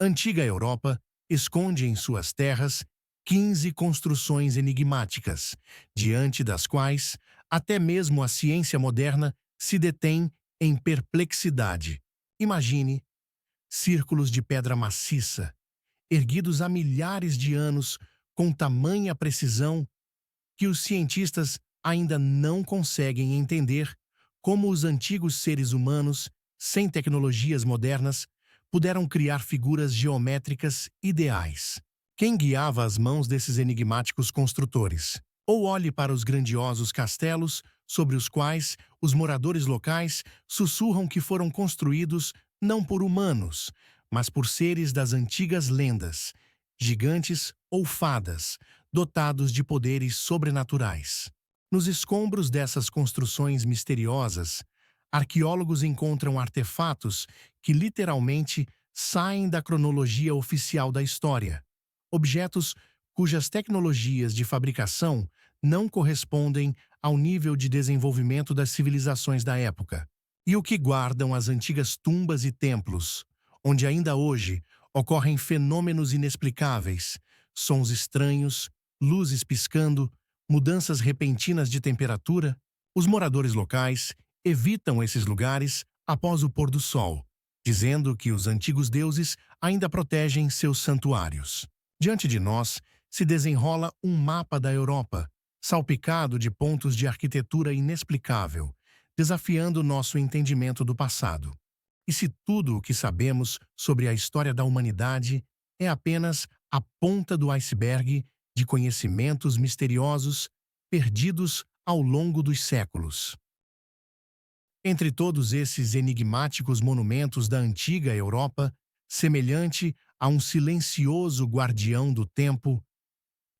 Antiga Europa esconde em suas terras 15 construções enigmáticas, diante das quais até mesmo a ciência moderna se detém em perplexidade. Imagine círculos de pedra maciça, erguidos há milhares de anos com tamanha precisão que os cientistas ainda não conseguem entender como os antigos seres humanos, sem tecnologias modernas, puderam criar figuras geométricas ideais. Quem guiava as mãos desses enigmáticos construtores? Ou olhe para os grandiosos castelos sobre os quais os moradores locais sussurram que foram construídos não por humanos, mas por seres das antigas lendas, gigantes ou fadas, dotados de poderes sobrenaturais. Nos escombros dessas construções misteriosas, arqueólogos encontram artefatos que literalmente saem da cronologia oficial da história. Objetos cujas tecnologias de fabricação não correspondem ao nível de desenvolvimento das civilizações da época. E o que guardam as antigas tumbas e templos, onde ainda hoje ocorrem fenômenos inexplicáveis, sons estranhos, luzes piscando, mudanças repentinas de temperatura? Os moradores locais evitam esses lugares após o pôr do sol, dizendo que os antigos deuses ainda protegem seus santuários. Diante de nós se desenrola um mapa da Europa, salpicado de pontos de arquitetura inexplicável, desafiando nosso entendimento do passado. E se tudo o que sabemos sobre a história da humanidade é apenas a ponta do iceberg de conhecimentos misteriosos perdidos ao longo dos séculos? Entre todos esses enigmáticos monumentos da antiga Europa, semelhante a um silencioso guardião do tempo,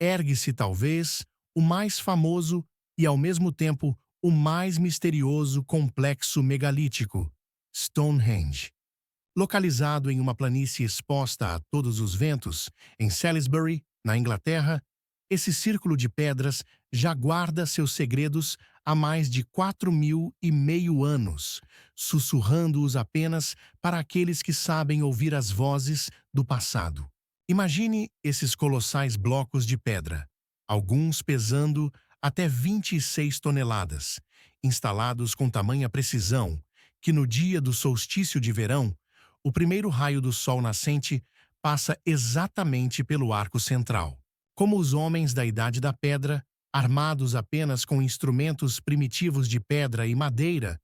ergue-se talvez o mais famoso e, ao mesmo tempo, o mais misterioso complexo megalítico, Stonehenge. Localizado em uma planície exposta a todos os ventos, em Salisbury, na Inglaterra, esse círculo de pedras já guarda seus segredos há mais de 4.500 anos, sussurrando-os apenas para aqueles que sabem ouvir as vozes do passado. Imagine esses colossais blocos de pedra, alguns pesando até 26 toneladas, instalados com tamanha precisão que no dia do solstício de verão, o primeiro raio do sol nascente passa exatamente pelo arco central. Como os homens da Idade da Pedra, armados apenas com instrumentos primitivos de pedra e madeira,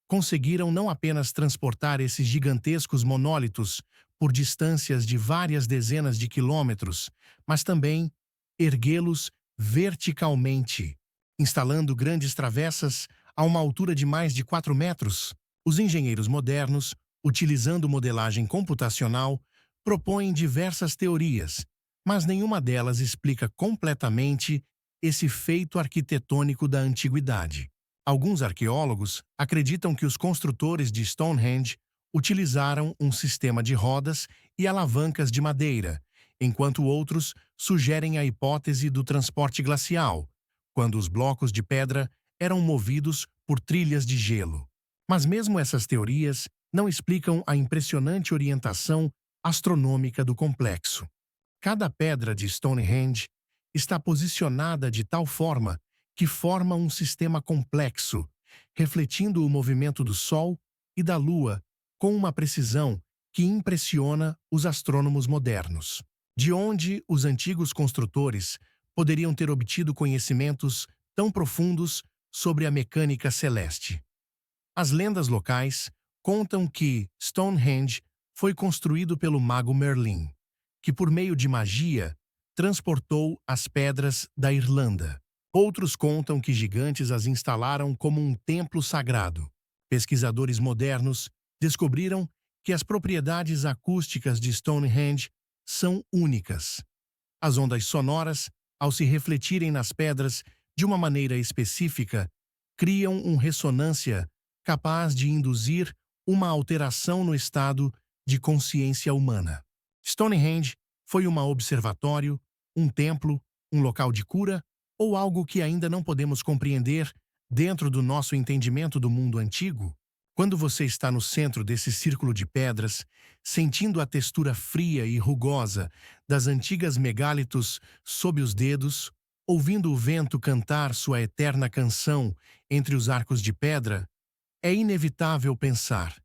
conseguiram não apenas transportar esses gigantescos monólitos por distâncias de várias dezenas de quilômetros, mas também erguê-los verticalmente, instalando grandes travessas a uma altura de mais de 4 metros. Os engenheiros modernos, utilizando modelagem computacional, propõem diversas teorias, mas nenhuma delas explica completamente esse feito arquitetônico da antiguidade. Alguns arqueólogos acreditam que os construtores de Stonehenge utilizaram um sistema de rodas e alavancas de madeira, enquanto outros sugerem a hipótese do transporte glacial, quando os blocos de pedra eram movidos por trilhas de gelo. Mas mesmo essas teorias não explicam a impressionante orientação astronômica do complexo. Cada pedra de Stonehenge está posicionada de tal forma que forma um sistema complexo, refletindo o movimento do Sol e da Lua com uma precisão que impressiona os astrônomos modernos. De onde os antigos construtores poderiam ter obtido conhecimentos tão profundos sobre a mecânica celeste? As lendas locais contam que Stonehenge foi construído pelo mago Merlin, que por meio de magia transportou as pedras da Irlanda. Outros contam que gigantes as instalaram como um templo sagrado. Pesquisadores modernos descobriram que as propriedades acústicas de Stonehenge são únicas. As ondas sonoras, ao se refletirem nas pedras de uma maneira específica, criam uma ressonância capaz de induzir uma alteração no estado de consciência humana. Stonehenge foi um observatório, um templo, um local de cura ou algo que ainda não podemos compreender dentro do nosso entendimento do mundo antigo? Quando você está no centro desse círculo de pedras, sentindo a textura fria e rugosa das antigas megálitos sob os dedos, ouvindo o vento cantar sua eterna canção entre os arcos de pedra, é inevitável pensar: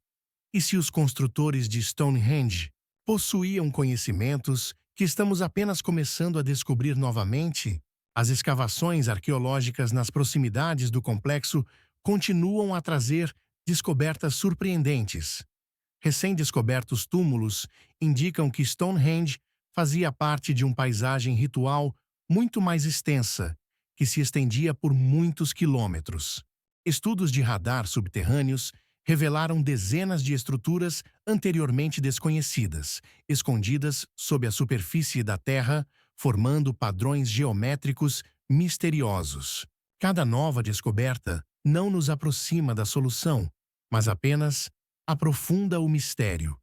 e se os construtores de Stonehenge possuíam conhecimentos que estamos apenas começando a descobrir novamente? As escavações arqueológicas nas proximidades do complexo continuam a trazer descobertas surpreendentes. Recém-descobertos túmulos indicam que Stonehenge fazia parte de uma paisagem ritual muito mais extensa, que se estendia por muitos quilômetros. Estudos de radar subterrâneos revelaram dezenas de estruturas anteriormente desconhecidas, escondidas sob a superfície da Terra, formando padrões geométricos misteriosos. Cada nova descoberta não nos aproxima da solução, mas apenas aprofunda o mistério.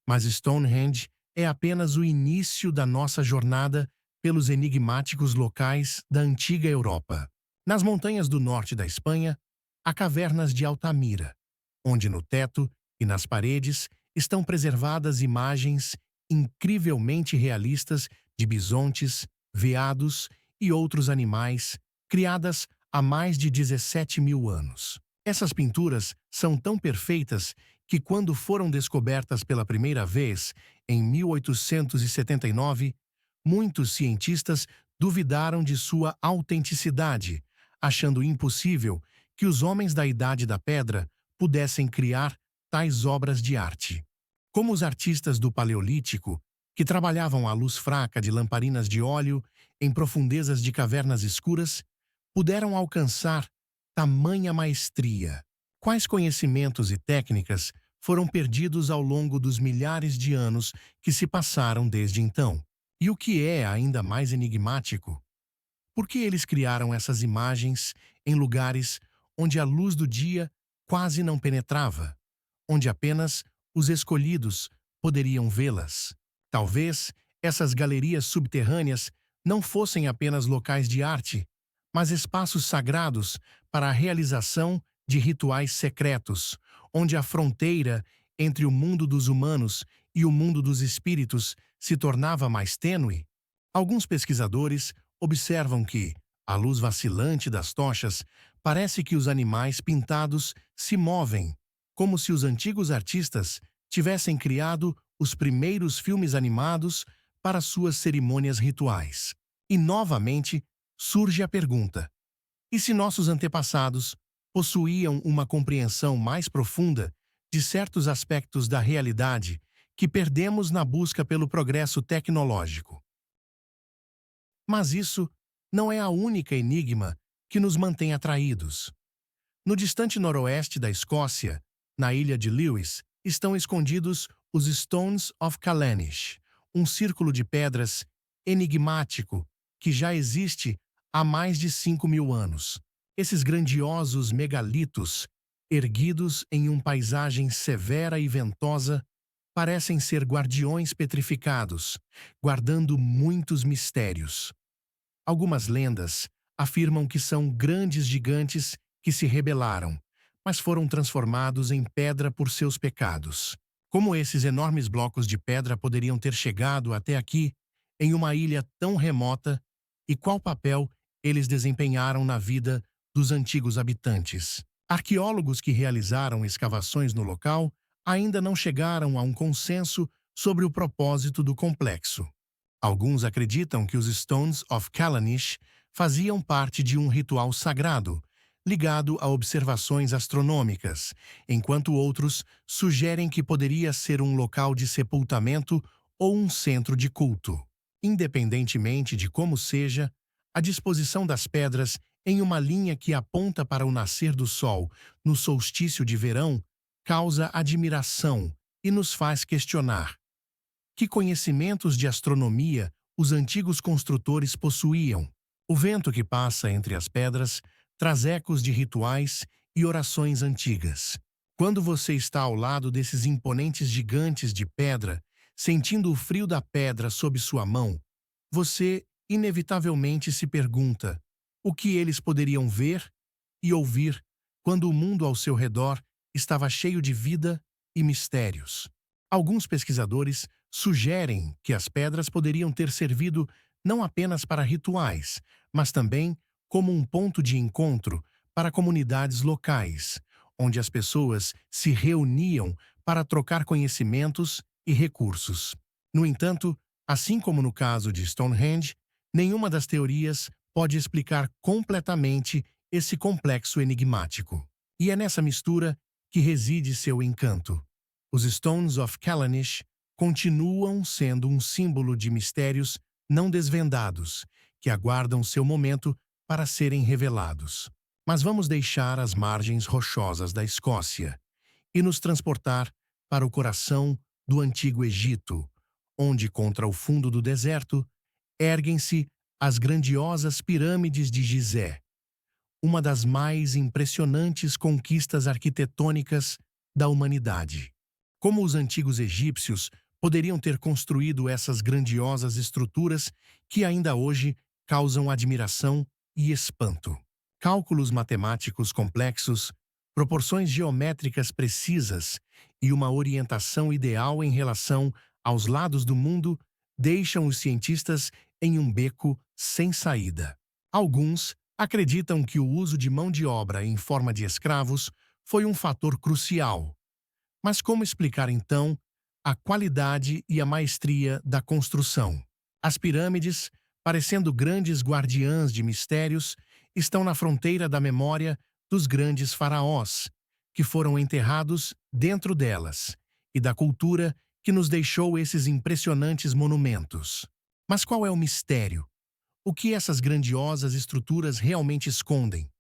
Mas Stonehenge é apenas o início da nossa jornada pelos enigmáticos locais da antiga Europa. Nas montanhas do norte da Espanha, há cavernas de Altamira, onde no teto e nas paredes estão preservadas imagens incrivelmente realistas de bisontes, veados e outros animais, criadas há mais de 17 mil anos. Essas pinturas são tão perfeitas que, quando foram descobertas pela primeira vez, em 1879, muitos cientistas duvidaram de sua autenticidade, achando impossível que os homens da Idade da Pedra pudessem criar tais obras de arte. Como os artistas do Paleolítico, que trabalhavam à luz fraca de lamparinas de óleo em profundezas de cavernas escuras, puderam alcançar tamanha maestria? Quais conhecimentos e técnicas foram perdidos ao longo dos milhares de anos que se passaram desde então? E o que é ainda mais enigmático? Por que eles criaram essas imagens em lugares onde a luz do dia quase não penetrava, onde apenas os escolhidos poderiam vê-las? Talvez essas galerias subterrâneas não fossem apenas locais de arte, mas espaços sagrados para a realização de rituais secretos, onde a fronteira entre o mundo dos humanos e o mundo dos espíritos se tornava mais tênue. Alguns pesquisadores observam que, à luz vacilante das tochas, parece que os animais pintados se movem, como se os antigos artistas tivessem criado os primeiros filmes animados para suas cerimônias rituais. E novamente surge a pergunta: e se nossos antepassados possuíam uma compreensão mais profunda de certos aspectos da realidade que perdemos na busca pelo progresso tecnológico? Mas isso não é a única enigma que nos mantém atraídos. No distante noroeste da Escócia, na ilha de Lewis, estão escondidos os Stones of Callanish, um círculo de pedras enigmático que já existe há mais de 5 mil anos. Esses grandiosos megalitos, erguidos em uma paisagem severa e ventosa, parecem ser guardiões petrificados, guardando muitos mistérios. Algumas lendas afirmam que são grandes gigantes que se rebelaram, mas foram transformados em pedra por seus pecados. Como esses enormes blocos de pedra poderiam ter chegado até aqui, em uma ilha tão remota, e qual papel eles desempenharam na vida dos antigos habitantes? Arqueólogos que realizaram escavações no local ainda não chegaram a um consenso sobre o propósito do complexo. Alguns acreditam que os Stones of Callanish faziam parte de um ritual sagrado, ligado a observações astronômicas, enquanto outros sugerem que poderia ser um local de sepultamento ou um centro de culto. Independentemente de como seja, a disposição das pedras em uma linha que aponta para o nascer do sol no solstício de verão causa admiração e nos faz questionar: que conhecimentos de astronomia os antigos construtores possuíam? O vento que passa entre as pedras traz ecos de rituais e orações antigas. Quando você está ao lado desses imponentes gigantes de pedra, sentindo o frio da pedra sob sua mão, você inevitavelmente se pergunta: o que eles poderiam ver e ouvir quando o mundo ao seu redor estava cheio de vida e mistérios. Alguns pesquisadores sugerem que as pedras poderiam ter servido não apenas para rituais, mas também como um ponto de encontro para comunidades locais, onde as pessoas se reuniam para trocar conhecimentos e recursos. No entanto, assim como no caso de Stonehenge, nenhuma das teorias pode explicar completamente esse complexo enigmático. E é nessa mistura que reside seu encanto. Os Stones of Callanish continuam sendo um símbolo de mistérios não desvendados, que aguardam seu momento para serem revelados. Mas vamos deixar as margens rochosas da Escócia e nos transportar para o coração do Antigo Egito, onde, contra o fundo do deserto, erguem-se as grandiosas pirâmides de Gizé, uma das mais impressionantes conquistas arquitetônicas da humanidade. Como os antigos egípcios poderiam ter construído essas grandiosas estruturas que ainda hoje causam admiração e espanto? Cálculos matemáticos complexos, proporções geométricas precisas e uma orientação ideal em relação aos lados do mundo deixam os cientistas em um beco sem saída. Alguns acreditam que o uso de mão de obra em forma de escravos foi um fator crucial. Mas como explicar, então, a qualidade e a maestria da construção? As pirâmides, parecendo grandes guardiãs de mistérios, estão na fronteira da memória dos grandes faraós, que foram enterrados dentro delas, e da cultura que nos deixou esses impressionantes monumentos. Mas qual é o mistério? O que essas grandiosas estruturas realmente escondem?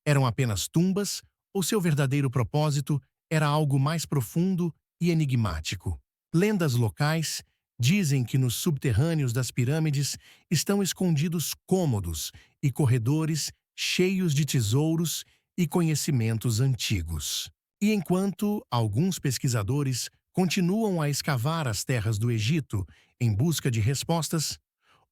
Eram apenas tumbas ou seu verdadeiro propósito era algo mais profundo e enigmático? Lendas locais dizem que nos subterrâneos das pirâmides estão escondidos cômodos e corredores cheios de tesouros e conhecimentos antigos. E enquanto alguns pesquisadores continuam a escavar as terras do Egito em busca de respostas,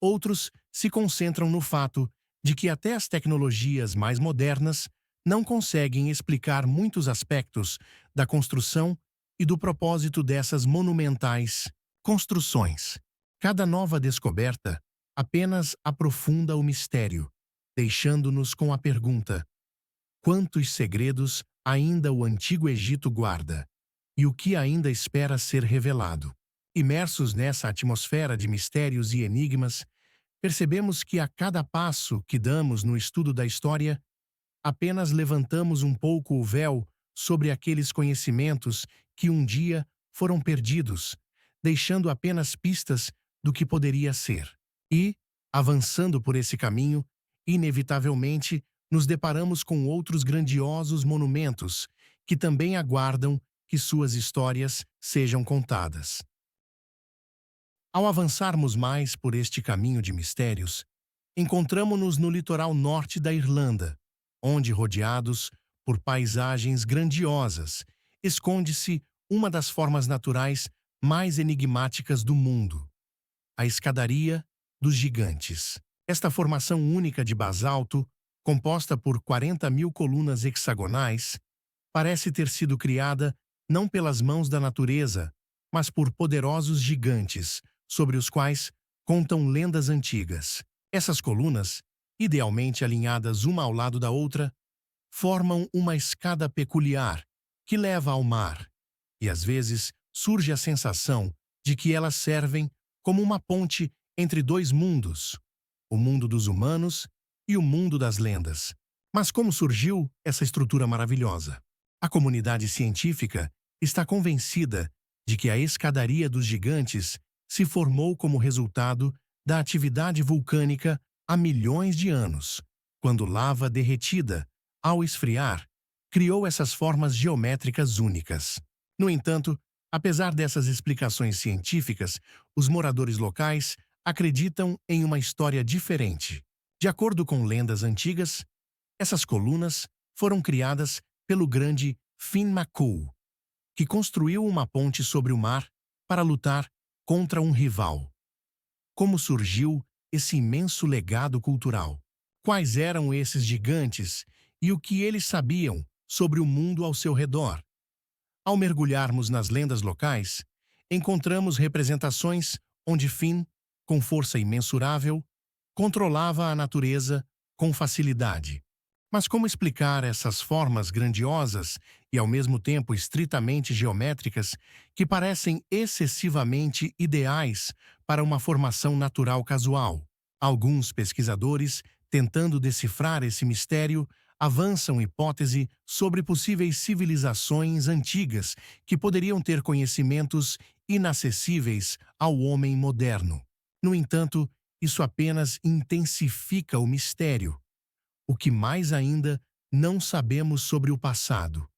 outros se concentram no fato de que até as tecnologias mais modernas não conseguem explicar muitos aspectos da construção e do propósito dessas monumentais construções. Cada nova descoberta apenas aprofunda o mistério, deixando-nos com a pergunta: quantos segredos ainda o Antigo Egito guarda? E o que ainda espera ser revelado? Imersos nessa atmosfera de mistérios e enigmas, percebemos que a cada passo que damos no estudo da história, apenas levantamos um pouco o véu sobre aqueles conhecimentos que um dia foram perdidos, deixando apenas pistas do que poderia ser. E, avançando por esse caminho, inevitavelmente nos deparamos com outros grandiosos monumentos que também aguardam que suas histórias sejam contadas. Ao avançarmos mais por este caminho de mistérios, encontramo-nos no litoral norte da Irlanda, onde, rodeados por paisagens grandiosas, esconde-se uma das formas naturais mais enigmáticas do mundo: a Escadaria dos Gigantes. Esta formação única de basalto, composta por 40.000 colunas hexagonais, parece ter sido criada não pelas mãos da natureza, mas por poderosos gigantes, sobre os quais contam lendas antigas. Essas colunas, idealmente alinhadas uma ao lado da outra, formam uma escada peculiar que leva ao mar, e às vezes surge a sensação de que elas servem como uma ponte entre dois mundos, o mundo dos humanos e o mundo das lendas. Mas como surgiu essa estrutura maravilhosa? A comunidade científica está convencida de que a Escadaria dos Gigantes se formou como resultado da atividade vulcânica há milhões de anos, quando lava derretida, ao esfriar, criou essas formas geométricas únicas. No entanto, apesar dessas explicações científicas, os moradores locais acreditam em uma história diferente. De acordo com lendas antigas, essas colunas foram criadas pelo grande Finn McCool, que construiu uma ponte sobre o mar para lutar contra um rival. Como surgiu esse imenso legado cultural? Quais eram esses gigantes e o que eles sabiam sobre o mundo ao seu redor? Ao mergulharmos nas lendas locais, encontramos representações onde Finn, com força imensurável, controlava a natureza com facilidade. Mas como explicar essas formas grandiosas e ao mesmo tempo estritamente geométricas que parecem excessivamente ideais para uma formação natural casual? Alguns pesquisadores, tentando decifrar esse mistério, avançam hipótese sobre possíveis civilizações antigas que poderiam ter conhecimentos inacessíveis ao homem moderno. No entanto, isso apenas intensifica o mistério. O que mais ainda não sabemos sobre o passado.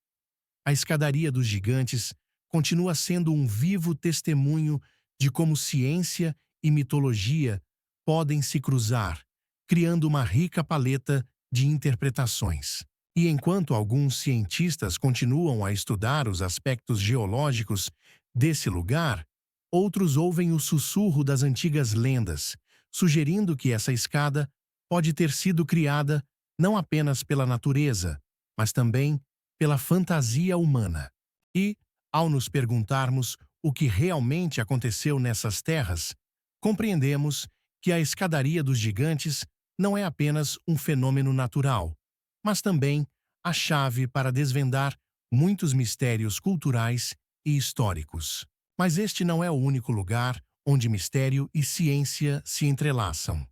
A escadaria dos gigantes continua sendo um vivo testemunho de como ciência e mitologia podem se cruzar, criando uma rica paleta de interpretações. E enquanto alguns cientistas continuam a estudar os aspectos geológicos desse lugar, outros ouvem o sussurro das antigas lendas, sugerindo que essa escada pode ter sido criada não apenas pela natureza, mas também pela fantasia humana. E, ao nos perguntarmos o que realmente aconteceu nessas terras, compreendemos que a escadaria dos gigantes não é apenas um fenômeno natural, mas também a chave para desvendar muitos mistérios culturais e históricos. Mas este não é o único lugar onde mistério e ciência se entrelaçam.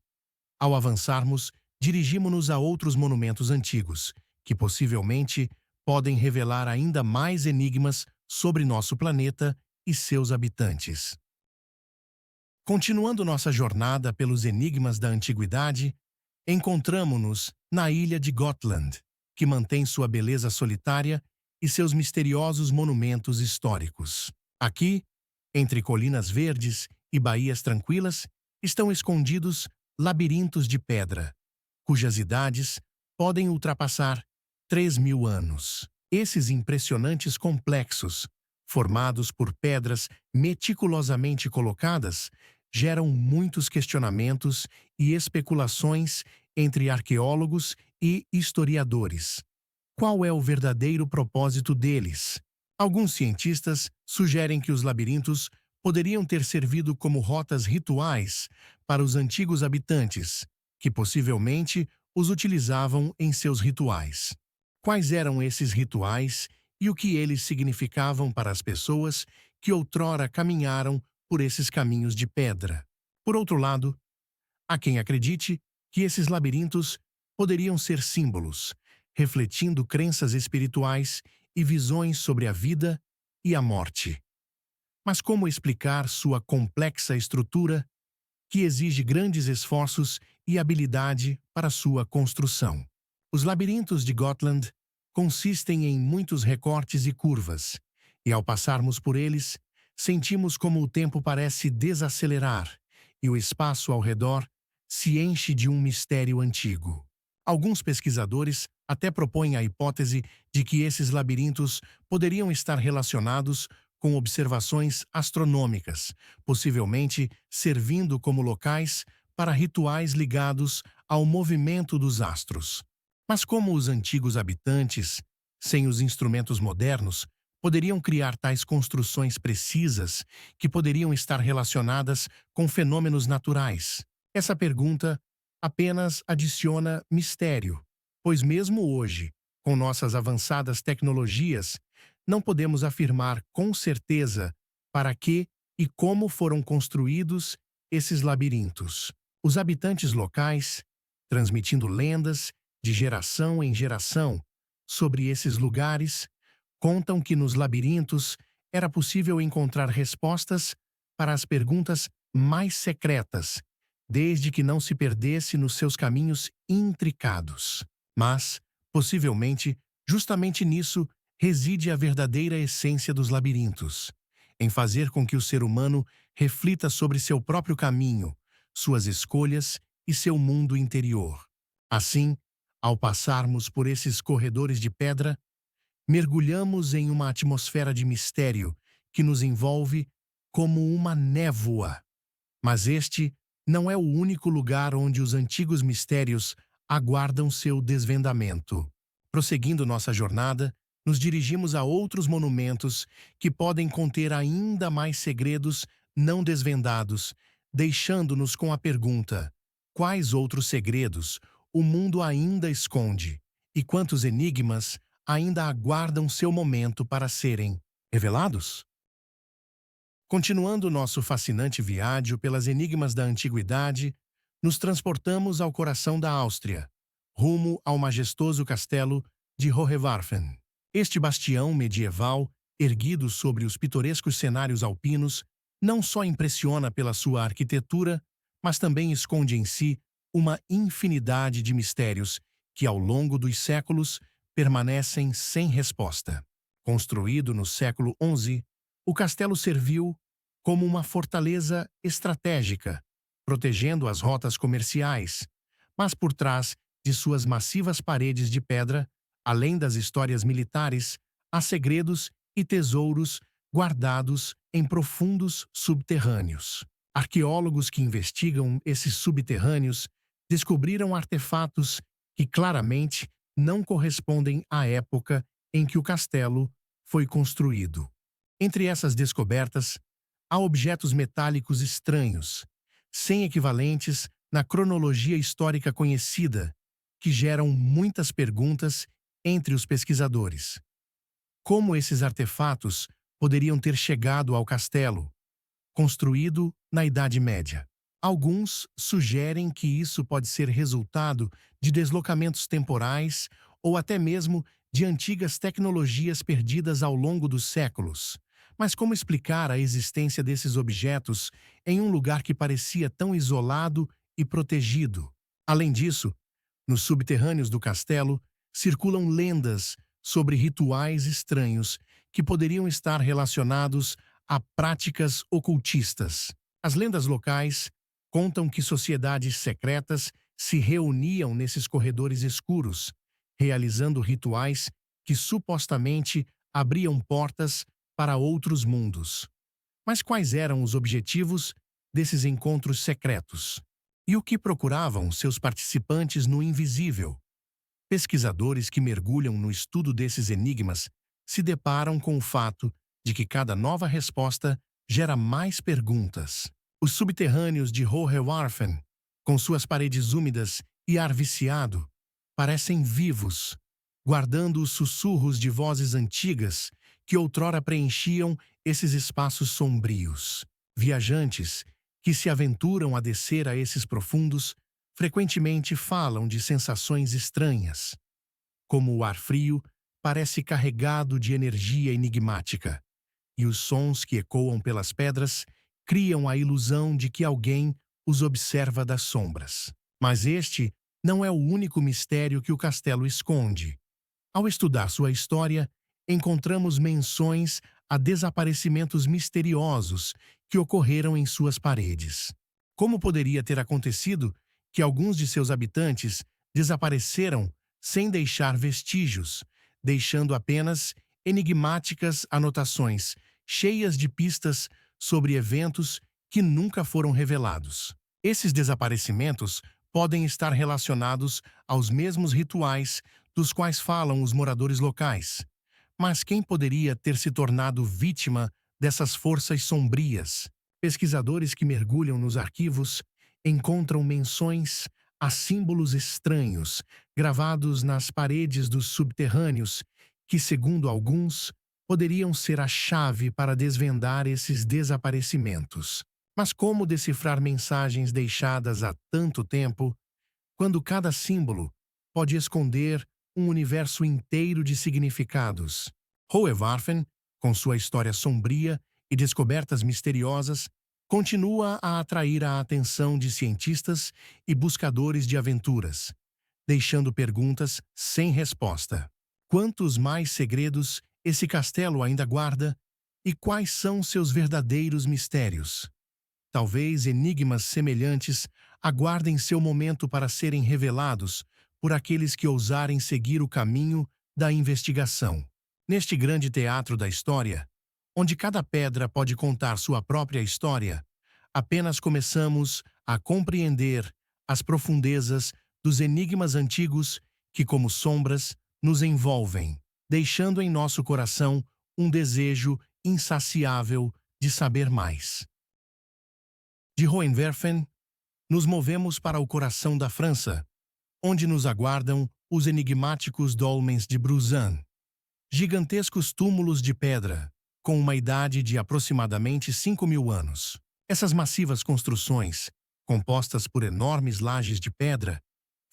Ao avançarmos, dirigimos-nos a outros monumentos antigos, que possivelmente podem revelar ainda mais enigmas sobre nosso planeta e seus habitantes. Continuando nossa jornada pelos enigmas da antiguidade, encontramo-nos na ilha de Gotland, que mantém sua beleza solitária e seus misteriosos monumentos históricos. Aqui, entre colinas verdes e baías tranquilas, estão escondidos labirintos de pedra, cujas idades podem ultrapassar 3.000 anos. Esses impressionantes complexos, formados por pedras meticulosamente colocadas, geram muitos questionamentos e especulações entre arqueólogos e historiadores. Qual é o verdadeiro propósito deles? Alguns cientistas sugerem que os labirintos poderiam ter servido como rotas rituais para os antigos habitantes, que possivelmente os utilizavam em seus rituais. Quais eram esses rituais e o que eles significavam para as pessoas que outrora caminharam por esses caminhos de pedra? Por outro lado, há quem acredite que esses labirintos poderiam ser símbolos, refletindo crenças espirituais e visões sobre a vida e a morte. Mas como explicar sua complexa estrutura, que exige grandes esforços e habilidade para sua construção? Os labirintos de Gotland consistem em muitos recortes e curvas, e ao passarmos por eles, sentimos como o tempo parece desacelerar e o espaço ao redor se enche de um mistério antigo. Alguns pesquisadores até propõem a hipótese de que esses labirintos poderiam estar relacionados com observações astronômicas, possivelmente servindo como locais para rituais ligados ao movimento dos astros. Mas como os antigos habitantes, sem os instrumentos modernos, poderiam criar tais construções precisas que poderiam estar relacionadas com fenômenos naturais? Essa pergunta apenas adiciona mistério, pois mesmo hoje, com nossas avançadas tecnologias, não podemos afirmar com certeza para que e como foram construídos esses labirintos. Os habitantes locais, transmitindo lendas de geração em geração sobre esses lugares, contam que nos labirintos era possível encontrar respostas para as perguntas mais secretas, desde que não se perdesse nos seus caminhos intricados. Mas, possivelmente, justamente nisso reside a verdadeira essência dos labirintos, em fazer com que o ser humano reflita sobre seu próprio caminho, suas escolhas e seu mundo interior. Assim, ao passarmos por esses corredores de pedra, mergulhamos em uma atmosfera de mistério que nos envolve como uma névoa. Mas este não é o único lugar onde os antigos mistérios aguardam seu desvendamento. Prosseguindo nossa jornada, nos dirigimos a outros monumentos que podem conter ainda mais segredos não desvendados, deixando-nos com a pergunta: quais outros segredos o mundo ainda esconde e quantos enigmas ainda aguardam seu momento para serem revelados? Continuando nosso fascinante viágio pelas enigmas da antiguidade, nos transportamos ao coração da Áustria, rumo ao majestoso castelo de Hohenwārfen. Este bastião medieval, erguido sobre os pitorescos cenários alpinos, não só impressiona pela sua arquitetura, mas também esconde em si uma infinidade de mistérios que, ao longo dos séculos, permanecem sem resposta. Construído no século XI, o castelo serviu como uma fortaleza estratégica, protegendo as rotas comerciais, mas por trás de suas massivas paredes de pedra, além das histórias militares, há segredos e tesouros guardados em profundos subterrâneos. Arqueólogos que investigam esses subterrâneos descobriram artefatos que claramente não correspondem à época em que o castelo foi construído. Entre essas descobertas, há objetos metálicos estranhos, sem equivalentes na cronologia histórica conhecida, que geram muitas perguntas entre os pesquisadores. Como esses artefatos poderiam ter chegado ao castelo, construído na Idade Média? Alguns sugerem que isso pode ser resultado de deslocamentos temporais ou até mesmo de antigas tecnologias perdidas ao longo dos séculos. Mas como explicar a existência desses objetos em um lugar que parecia tão isolado e protegido? Além disso, nos subterrâneos do castelo circulam lendas sobre rituais estranhos que poderiam estar relacionados a práticas ocultistas. As lendas locais contam que sociedades secretas se reuniam nesses corredores escuros, realizando rituais que supostamente abriam portas para outros mundos. Mas quais eram os objetivos desses encontros secretos? E o que procuravam seus participantes no invisível? Pesquisadores que mergulham no estudo desses enigmas se deparam com o fato de que cada nova resposta gera mais perguntas. Os subterrâneos de Hohenwārfen, com suas paredes úmidas e ar viciado, parecem vivos, guardando os sussurros de vozes antigas que outrora preenchiam esses espaços sombrios. Viajantes que se aventuram a descer a esses profundos frequentemente falam de sensações estranhas, como o ar frio parece carregado de energia enigmática, e os sons que ecoam pelas pedras criam a ilusão de que alguém os observa das sombras. Mas este não é o único mistério que o castelo esconde. Ao estudar sua história, encontramos menções a desaparecimentos misteriosos que ocorreram em suas paredes. Como poderia ter acontecido que alguns de seus habitantes desapareceram sem deixar vestígios, deixando apenas enigmáticas anotações cheias de pistas sobre eventos que nunca foram revelados? Esses desaparecimentos podem estar relacionados aos mesmos rituais dos quais falam os moradores locais. Mas quem poderia ter se tornado vítima dessas forças sombrias? Pesquisadores que mergulham nos arquivos encontram menções a símbolos estranhos gravados nas paredes dos subterrâneos que, segundo alguns, poderiam ser a chave para desvendar esses desaparecimentos. Mas como decifrar mensagens deixadas há tanto tempo, quando cada símbolo pode esconder um universo inteiro de significados? Hohenwārfen, com sua história sombria e descobertas misteriosas, continua a atrair a atenção de cientistas e buscadores de aventuras, deixando perguntas sem resposta. Quantos mais segredos esse castelo ainda guarda e quais são seus verdadeiros mistérios? Talvez enigmas semelhantes aguardem seu momento para serem revelados por aqueles que ousarem seguir o caminho da investigação. Neste grande teatro da história, onde cada pedra pode contar sua própria história, apenas começamos a compreender as profundezas dos enigmas antigos que, como sombras, nos envolvem. deixando em nosso coração um desejo insaciável de saber mais. De Hohenwerfen, nos movemos para o coração da França, onde nos aguardam os enigmáticos dolmens de Bruzan, gigantescos túmulos de pedra, com uma idade de aproximadamente 5.000 anos. Essas massivas construções, compostas por enormes lajes de pedra,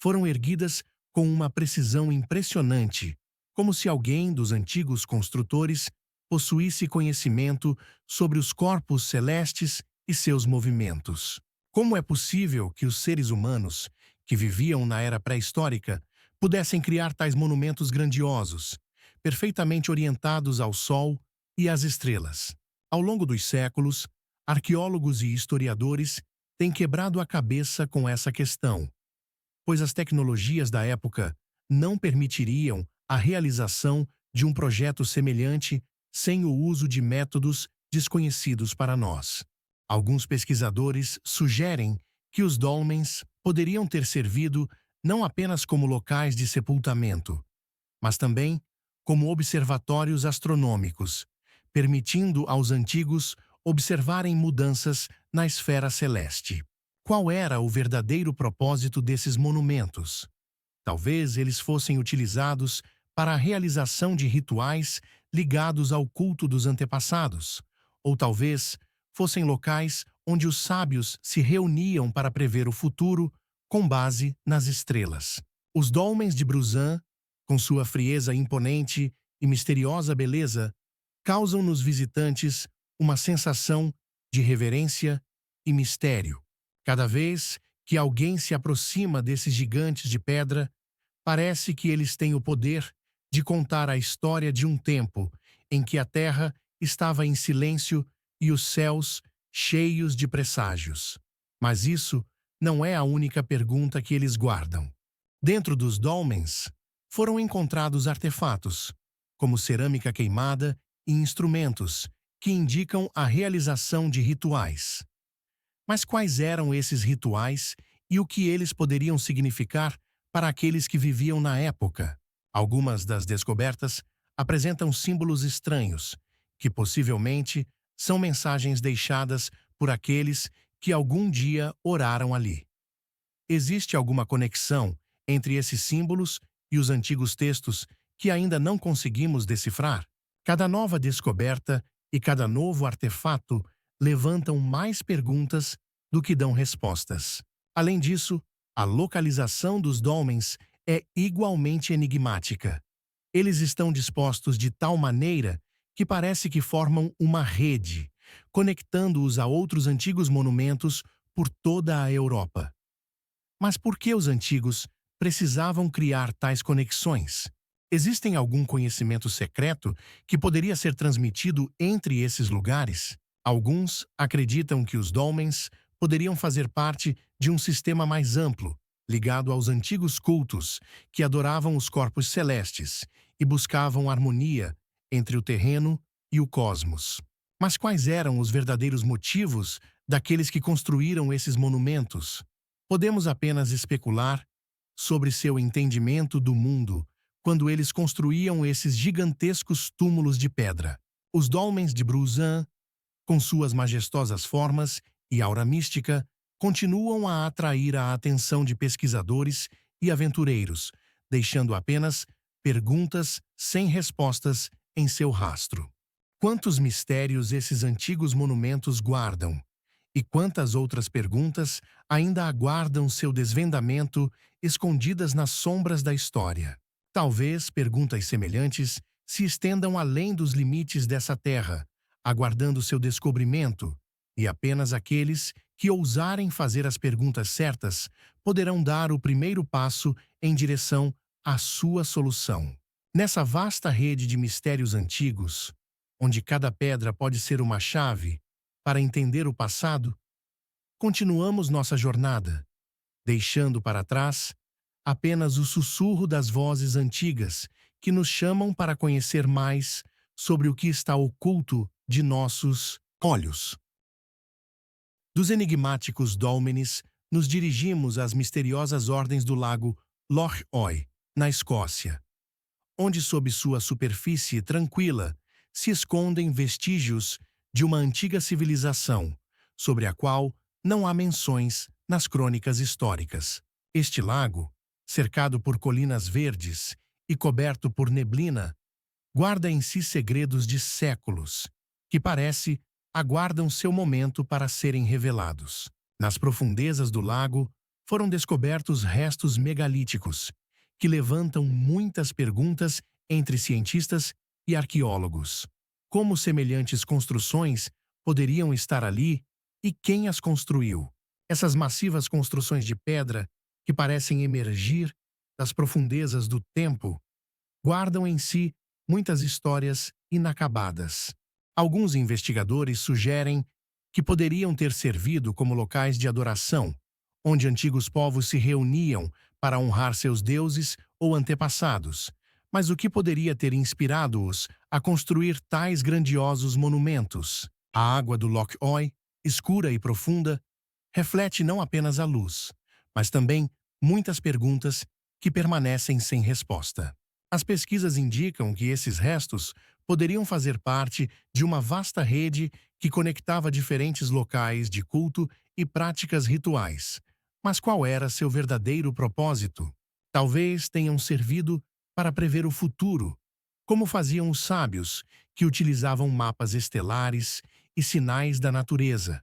foram erguidas com uma precisão impressionante, como se alguém dos antigos construtores possuísse conhecimento sobre os corpos celestes e seus movimentos. Como é possível que os seres humanos, que viviam na era pré-histórica, pudessem criar tais monumentos grandiosos, perfeitamente orientados ao Sol e às estrelas? Ao longo dos séculos, arqueólogos e historiadores têm quebrado a cabeça com essa questão, pois as tecnologias da época não permitiriam a realização de um projeto semelhante sem o uso de métodos desconhecidos para nós. Alguns pesquisadores sugerem que os dolmens poderiam ter servido não apenas como locais de sepultamento, mas também como observatórios astronômicos, permitindo aos antigos observarem mudanças na esfera celeste. Qual era o verdadeiro propósito desses monumentos? Talvez eles fossem utilizados para a realização de rituais ligados ao culto dos antepassados, ou talvez fossem locais onde os sábios se reuniam para prever o futuro com base nas estrelas. Os dolmens de Bruzan, com sua frieza imponente e misteriosa beleza, causam nos visitantes uma sensação de reverência e mistério. Cada vez que alguém se aproxima desses gigantes de pedra, parece que eles têm o poder de contar a história de um tempo em que a terra estava em silêncio e os céus cheios de presságios. Mas isso não é a única pergunta que eles guardam. Dentro dos dolmens, foram encontrados artefatos, como cerâmica queimada e instrumentos, que indicam a realização de rituais. Mas quais eram esses rituais e o que eles poderiam significar para aqueles que viviam na época? Algumas das descobertas apresentam símbolos estranhos, que possivelmente são mensagens deixadas por aqueles que algum dia oraram ali. Existe alguma conexão entre esses símbolos e os antigos textos que ainda não conseguimos decifrar? Cada nova descoberta e cada novo artefato levantam mais perguntas do que dão respostas. Além disso, a localização dos dolmens é igualmente enigmática. Eles estão dispostos de tal maneira que parece que formam uma rede, conectando-os a outros antigos monumentos por toda a Europa. Mas por que os antigos precisavam criar tais conexões? Existem algum conhecimento secreto que poderia ser transmitido entre esses lugares? Alguns acreditam que os dolmens poderiam fazer parte de um sistema mais amplo, ligado aos antigos cultos que adoravam os corpos celestes e buscavam harmonia entre o terreno e o cosmos. Mas quais eram os verdadeiros motivos daqueles que construíram esses monumentos? Podemos apenas especular sobre seu entendimento do mundo quando eles construíam esses gigantescos túmulos de pedra. Os dolmens de Bruzan, com suas majestosas formas e aura mística, continuam a atrair a atenção de pesquisadores e aventureiros, deixando apenas perguntas sem respostas em seu rastro. Quantos mistérios esses antigos monumentos guardam? E quantas outras perguntas ainda aguardam seu desvendamento escondidas nas sombras da história? Talvez perguntas semelhantes se estendam além dos limites dessa terra, aguardando seu descobrimento, e apenas aqueles que ousarem fazer as perguntas certas poderão dar o primeiro passo em direção à sua solução. Nessa vasta rede de mistérios antigos, onde cada pedra pode ser uma chave para entender o passado, continuamos nossa jornada, deixando para trás apenas o sussurro das vozes antigas que nos chamam para conhecer mais sobre o que está oculto de nossos olhos. Dos enigmáticos dólmenes, nos dirigimos às misteriosas ordens do lago Loch Oy, na Escócia, onde sob sua superfície tranquila se escondem vestígios de uma antiga civilização, sobre a qual não há menções nas crônicas históricas. Este lago, cercado por colinas verdes e coberto por neblina, guarda em si segredos de séculos, que parece aguardam seu momento para serem revelados. Nas profundezas do lago foram descobertos restos megalíticos, que levantam muitas perguntas entre cientistas e arqueólogos. Como semelhantes construções poderiam estar ali e quem as construiu? Essas massivas construções de pedra, que parecem emergir das profundezas do tempo, guardam em si muitas histórias inacabadas. Alguns investigadores sugerem que poderiam ter servido como locais de adoração, onde antigos povos se reuniam para honrar seus deuses ou antepassados. Mas o que poderia ter inspirado-os a construir tais grandiosos monumentos? A água do Loch Oy, escura e profunda, reflete não apenas a luz, mas também muitas perguntas que permanecem sem resposta. As pesquisas indicam que esses restos poderiam fazer parte de uma vasta rede que conectava diferentes locais de culto e práticas rituais. Mas qual era seu verdadeiro propósito? Talvez tenham servido para prever o futuro, como faziam os sábios, que utilizavam mapas estelares e sinais da natureza.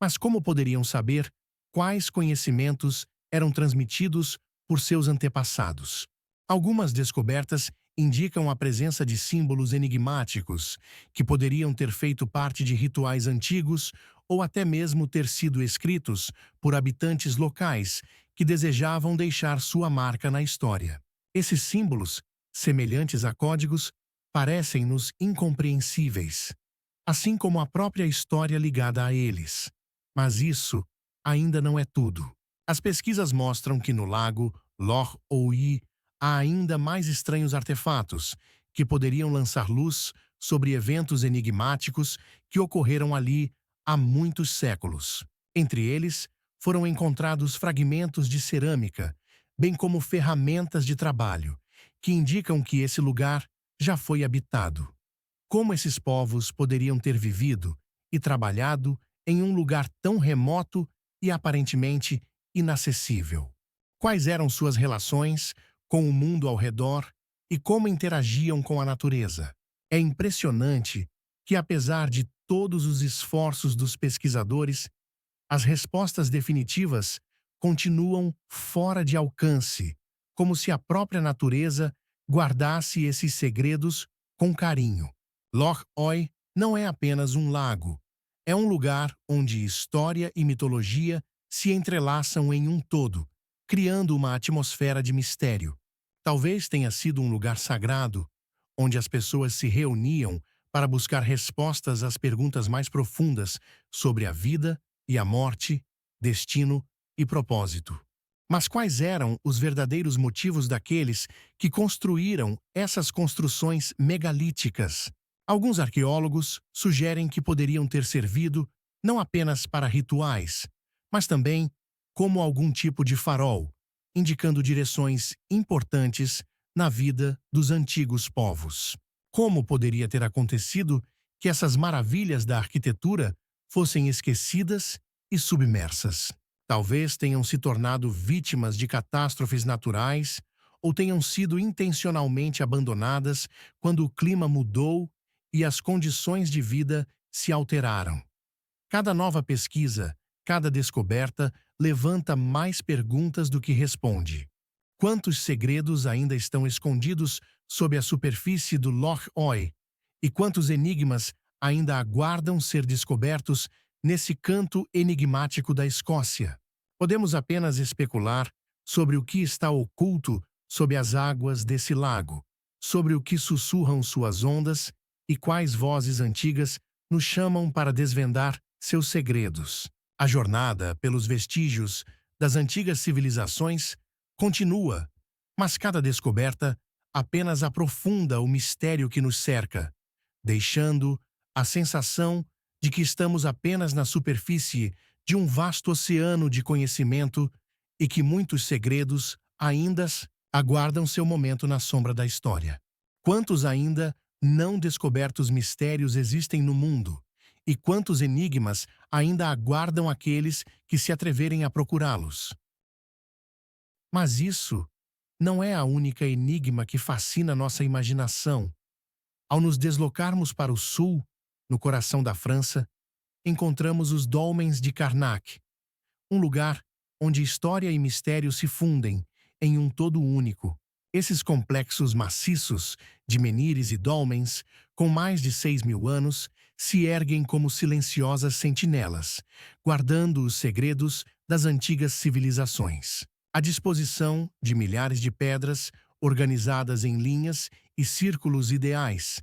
Mas como poderiam saber quais conhecimentos eram transmitidos por seus antepassados? Algumas descobertas indicam a presença de símbolos enigmáticos que poderiam ter feito parte de rituais antigos ou até mesmo ter sido escritos por habitantes locais que desejavam deixar sua marca na história. Esses símbolos, semelhantes a códigos, parecem-nos incompreensíveis, assim como a própria história ligada a eles. Mas isso ainda não é tudo. As pesquisas mostram que no lago Loch Oy há ainda mais estranhos artefatos que poderiam lançar luz sobre eventos enigmáticos que ocorreram ali há muitos séculos. Entre eles, foram encontrados fragmentos de cerâmica, bem como ferramentas de trabalho, que indicam que esse lugar já foi habitado. Como esses povos poderiam ter vivido e trabalhado em um lugar tão remoto e aparentemente inacessível? Quais eram suas relações com o mundo ao redor e como interagiam com a natureza? É impressionante que, apesar de todos os esforços dos pesquisadores, as respostas definitivas continuam fora de alcance, como se a própria natureza guardasse esses segredos com carinho. Loch Oy não é apenas um lago, é um lugar onde história e mitologia se entrelaçam em um todo, criando uma atmosfera de mistério. Talvez tenha sido um lugar sagrado, onde as pessoas se reuniam para buscar respostas às perguntas mais profundas sobre a vida e a morte, destino e propósito. Mas quais eram os verdadeiros motivos daqueles que construíram essas construções megalíticas? Alguns arqueólogos sugerem que poderiam ter servido não apenas para rituais, mas também como algum tipo de farol, indicando direções importantes na vida dos antigos povos. Como poderia ter acontecido que essas maravilhas da arquitetura fossem esquecidas e submersas? Talvez tenham se tornado vítimas de catástrofes naturais ou tenham sido intencionalmente abandonadas quando o clima mudou e as condições de vida se alteraram. Cada nova pesquisa, cada descoberta levanta mais perguntas do que responde. Quantos segredos ainda estão escondidos sob a superfície do Loch Oy? E quantos enigmas ainda aguardam ser descobertos nesse canto enigmático da Escócia? Podemos apenas especular sobre o que está oculto sob as águas desse lago, sobre o que sussurram suas ondas e quais vozes antigas nos chamam para desvendar seus segredos. A jornada pelos vestígios das antigas civilizações continua, mas cada descoberta apenas aprofunda o mistério que nos cerca, deixando a sensação de que estamos apenas na superfície de um vasto oceano de conhecimento e que muitos segredos ainda aguardam seu momento na sombra da história. Quantos ainda não descobertos mistérios existem no mundo? E quantos enigmas ainda aguardam aqueles que se atreverem a procurá-los? Mas isso não é a única enigma que fascina nossa imaginação. Ao nos deslocarmos para o sul, no coração da França, encontramos os Dólmens de Karnak, um lugar onde história e mistério se fundem em um todo único. Esses complexos maciços de menires e dólmens, com mais de 6.000 anos, se erguem como silenciosas sentinelas, guardando os segredos das antigas civilizações. A disposição de milhares de pedras, organizadas em linhas e círculos ideais,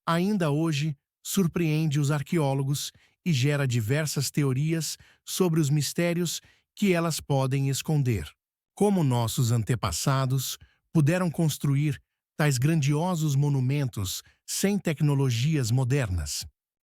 ainda hoje surpreende os arqueólogos e gera diversas teorias sobre os mistérios que elas podem esconder. Como nossos antepassados puderam construir tais grandiosos monumentos sem tecnologias modernas?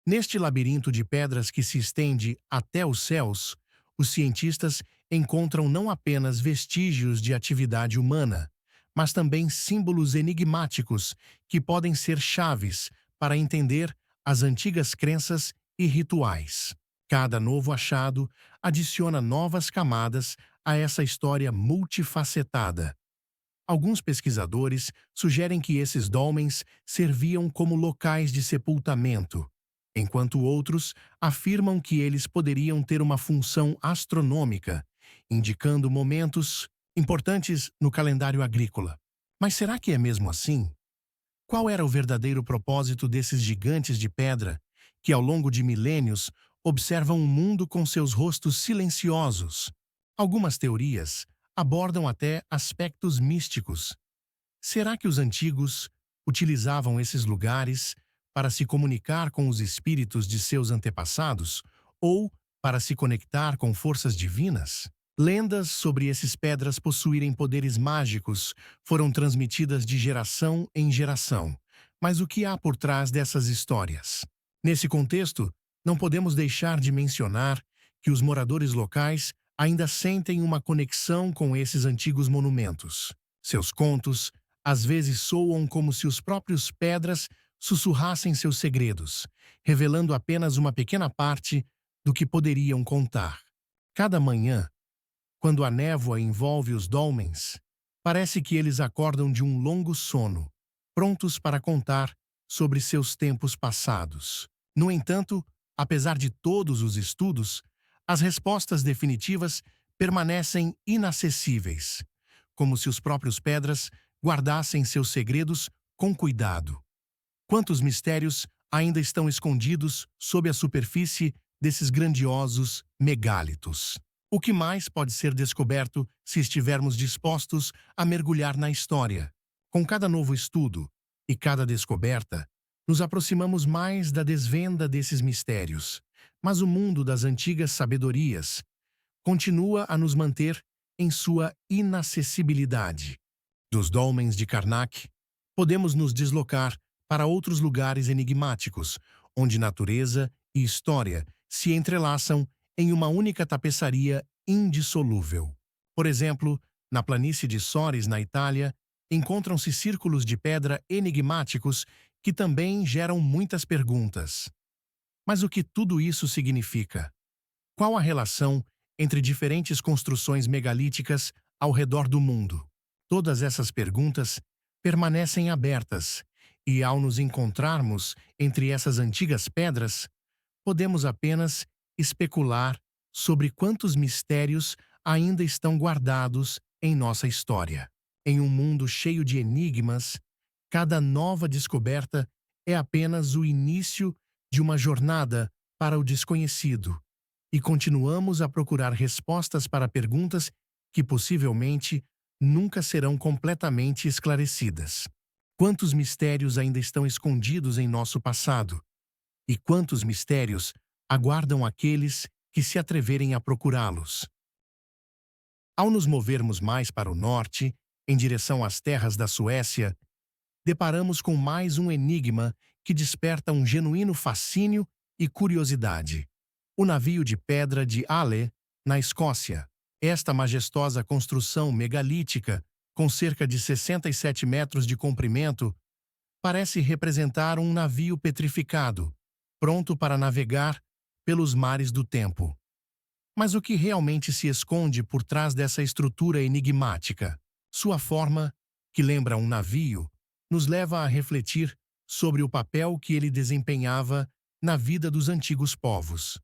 Neste labirinto de pedras que se estende até os céus, os cientistas encontram não apenas vestígios de atividade humana, mas também símbolos enigmáticos que podem ser chaves para entender as antigas crenças e rituais. Cada novo achado adiciona novas camadas a essa história multifacetada. Alguns pesquisadores sugerem que esses dólmens serviam como locais de sepultamento, enquanto outros afirmam que eles poderiam ter uma função astronômica, indicando momentos importantes no calendário agrícola. Mas será que é mesmo assim? Qual era o verdadeiro propósito desses gigantes de pedra que, ao longo de milênios, observam o mundo com seus rostos silenciosos? Algumas teorias abordam até aspectos místicos. Será que os antigos utilizavam esses lugares para se comunicar com os espíritos de seus antepassados ou para se conectar com forças divinas? Lendas sobre esses pedras possuírem poderes mágicos foram transmitidas de geração em geração. Mas o que há por trás dessas histórias? Nesse contexto, não podemos deixar de mencionar que os moradores locais ainda sentem uma conexão com esses antigos monumentos. Seus contos, às vezes, soam como se os próprios pedras sussurrassem seus segredos, revelando apenas uma pequena parte do que poderiam contar. Cada manhã, quando a névoa envolve os dólmens, parece que eles acordam de um longo sono, prontos para contar sobre seus tempos passados. No entanto, apesar de todos os estudos, as respostas definitivas permanecem inacessíveis, como se os próprios pedras guardassem seus segredos com cuidado. Quantos mistérios ainda estão escondidos sob a superfície desses grandiosos megálitos? O que mais pode ser descoberto se estivermos dispostos a mergulhar na história? Com cada novo estudo e cada descoberta, nos aproximamos mais da desvenda desses mistérios. Mas o mundo das antigas sabedorias continua a nos manter em sua inacessibilidade. Dos dólmens de Karnak, podemos nos deslocar para outros lugares enigmáticos, onde natureza e história se entrelaçam em uma única tapeçaria indissolúvel. Por exemplo, na planície de Sores, na Itália, encontram-se círculos de pedra enigmáticos que também geram muitas perguntas. Mas o que tudo isso significa? Qual a relação entre diferentes construções megalíticas ao redor do mundo? Todas essas perguntas permanecem abertas, e ao nos encontrarmos entre essas antigas pedras, podemos apenas especular sobre quantos mistérios ainda estão guardados em nossa história. Em um mundo cheio de enigmas, cada nova descoberta é apenas o início de uma jornada para o desconhecido, e continuamos a procurar respostas para perguntas que possivelmente nunca serão completamente esclarecidas. Quantos mistérios ainda estão escondidos em nosso passado? E quantos mistérios aguardam aqueles que se atreverem a procurá-los? Ao nos movermos mais para o norte, em direção às terras da Suécia, deparamos com mais um enigma que desperta um genuíno fascínio e curiosidade. O navio de pedra de Ale, na Escócia. Esta majestosa construção megalítica com cerca de 67 metros de comprimento, parece representar um navio petrificado, pronto para navegar pelos mares do tempo. Mas o que realmente se esconde por trás dessa estrutura enigmática? Sua forma, que lembra um navio, nos leva a refletir sobre o papel que ele desempenhava na vida dos antigos povos.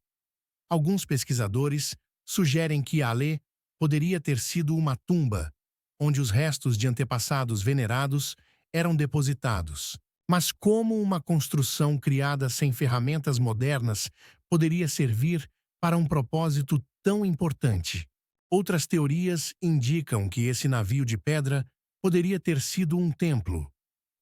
Alguns pesquisadores sugerem que Ale poderia ter sido uma tumba, onde os restos de antepassados venerados eram depositados. Mas como uma construção criada sem ferramentas modernas poderia servir para um propósito tão importante? Outras teorias indicam que esse navio de pedra poderia ter sido um templo,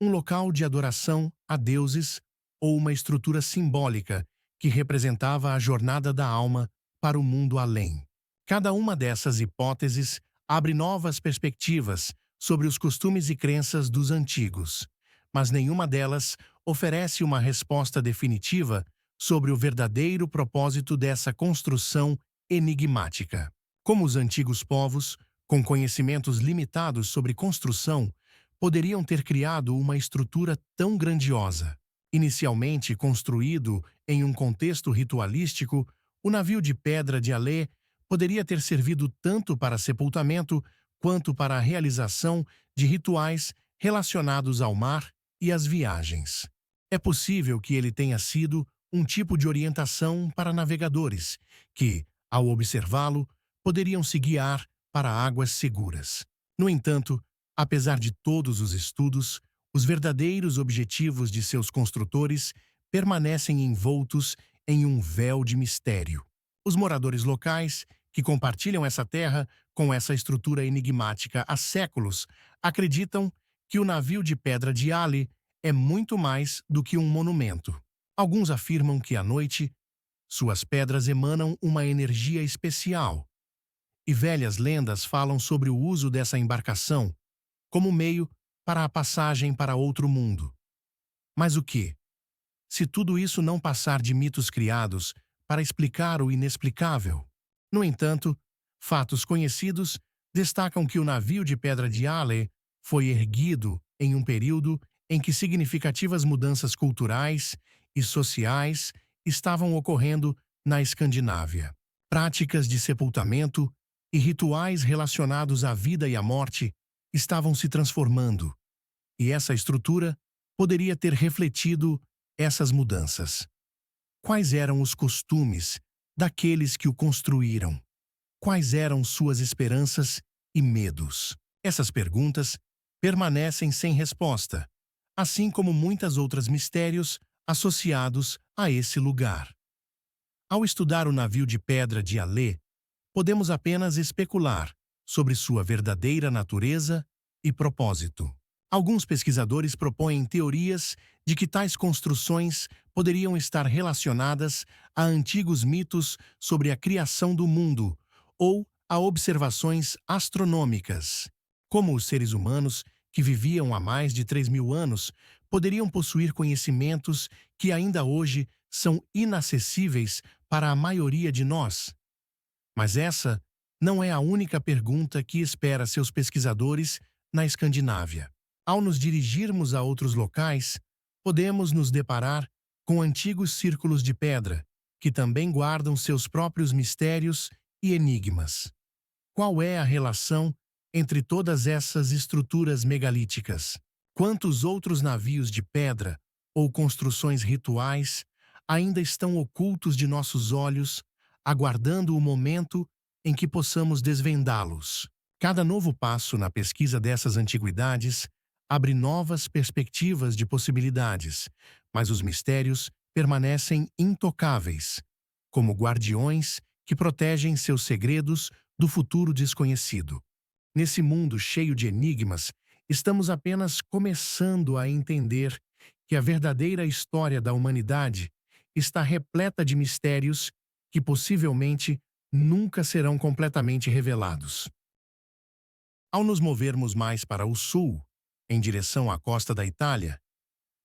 um local de adoração a deuses ou uma estrutura simbólica que representava a jornada da alma para o mundo além. Cada uma dessas hipóteses abre novas perspectivas sobre os costumes e crenças dos antigos, mas nenhuma delas oferece uma resposta definitiva sobre o verdadeiro propósito dessa construção enigmática. Como os antigos povos, com conhecimentos limitados sobre construção, poderiam ter criado uma estrutura tão grandiosa? Inicialmente construído em um contexto ritualístico, o navio de pedra de Ale poderia ter servido tanto para sepultamento quanto para a realização de rituais relacionados ao mar e às viagens. É possível que ele tenha sido um tipo de orientação para navegadores, que, ao observá-lo, poderiam se guiar para águas seguras. No entanto, apesar de todos os estudos, os verdadeiros objetivos de seus construtores permanecem envoltos em um véu de mistério. Os moradores locais, que compartilham essa terra com essa estrutura enigmática há séculos, acreditam que o navio de pedra de Ale é muito mais do que um monumento. Alguns afirmam que à noite, suas pedras emanam uma energia especial, e velhas lendas falam sobre o uso dessa embarcação como meio para a passagem para outro mundo. Mas o que? Se tudo isso não passar de mitos criados para explicar o inexplicável? No entanto, fatos conhecidos destacam que o navio de pedra de Ale foi erguido em um período em que significativas mudanças culturais e sociais estavam ocorrendo na Escandinávia. Práticas de sepultamento e rituais relacionados à vida e à morte estavam se transformando, e essa estrutura poderia ter refletido essas mudanças. Quais eram os costumes daqueles que o construíram? Quais eram suas esperanças e medos? Essas perguntas permanecem sem resposta, assim como muitas outros mistérios associados a esse lugar. Ao estudar o navio de pedra de Ale, podemos apenas especular sobre sua verdadeira natureza e propósito. Alguns pesquisadores propõem teorias de que tais construções poderiam estar relacionadas a antigos mitos sobre a criação do mundo ou a observações astronômicas. Como os seres humanos, que viviam há mais de 3.000 anos, poderiam possuir conhecimentos que ainda hoje são inacessíveis para a maioria de nós. Mas essa não é a única pergunta que espera seus pesquisadores na Escandinávia. Ao nos dirigirmos a outros locais, podemos nos deparar com antigos círculos de pedra, que também guardam seus próprios mistérios e enigmas. Qual é a relação entre todas essas estruturas megalíticas? Quantos outros navios de pedra ou construções rituais ainda estão ocultos de nossos olhos, aguardando o momento em que possamos desvendá-los? Cada novo passo na pesquisa dessas antiguidades abre novas perspectivas de possibilidades, mas os mistérios permanecem intocáveis, como guardiões que protegem seus segredos do futuro desconhecido. Nesse mundo cheio de enigmas, estamos apenas começando a entender que a verdadeira história da humanidade está repleta de mistérios que possivelmente nunca serão completamente revelados. Ao nos movermos mais para o sul, em direção à costa da Itália,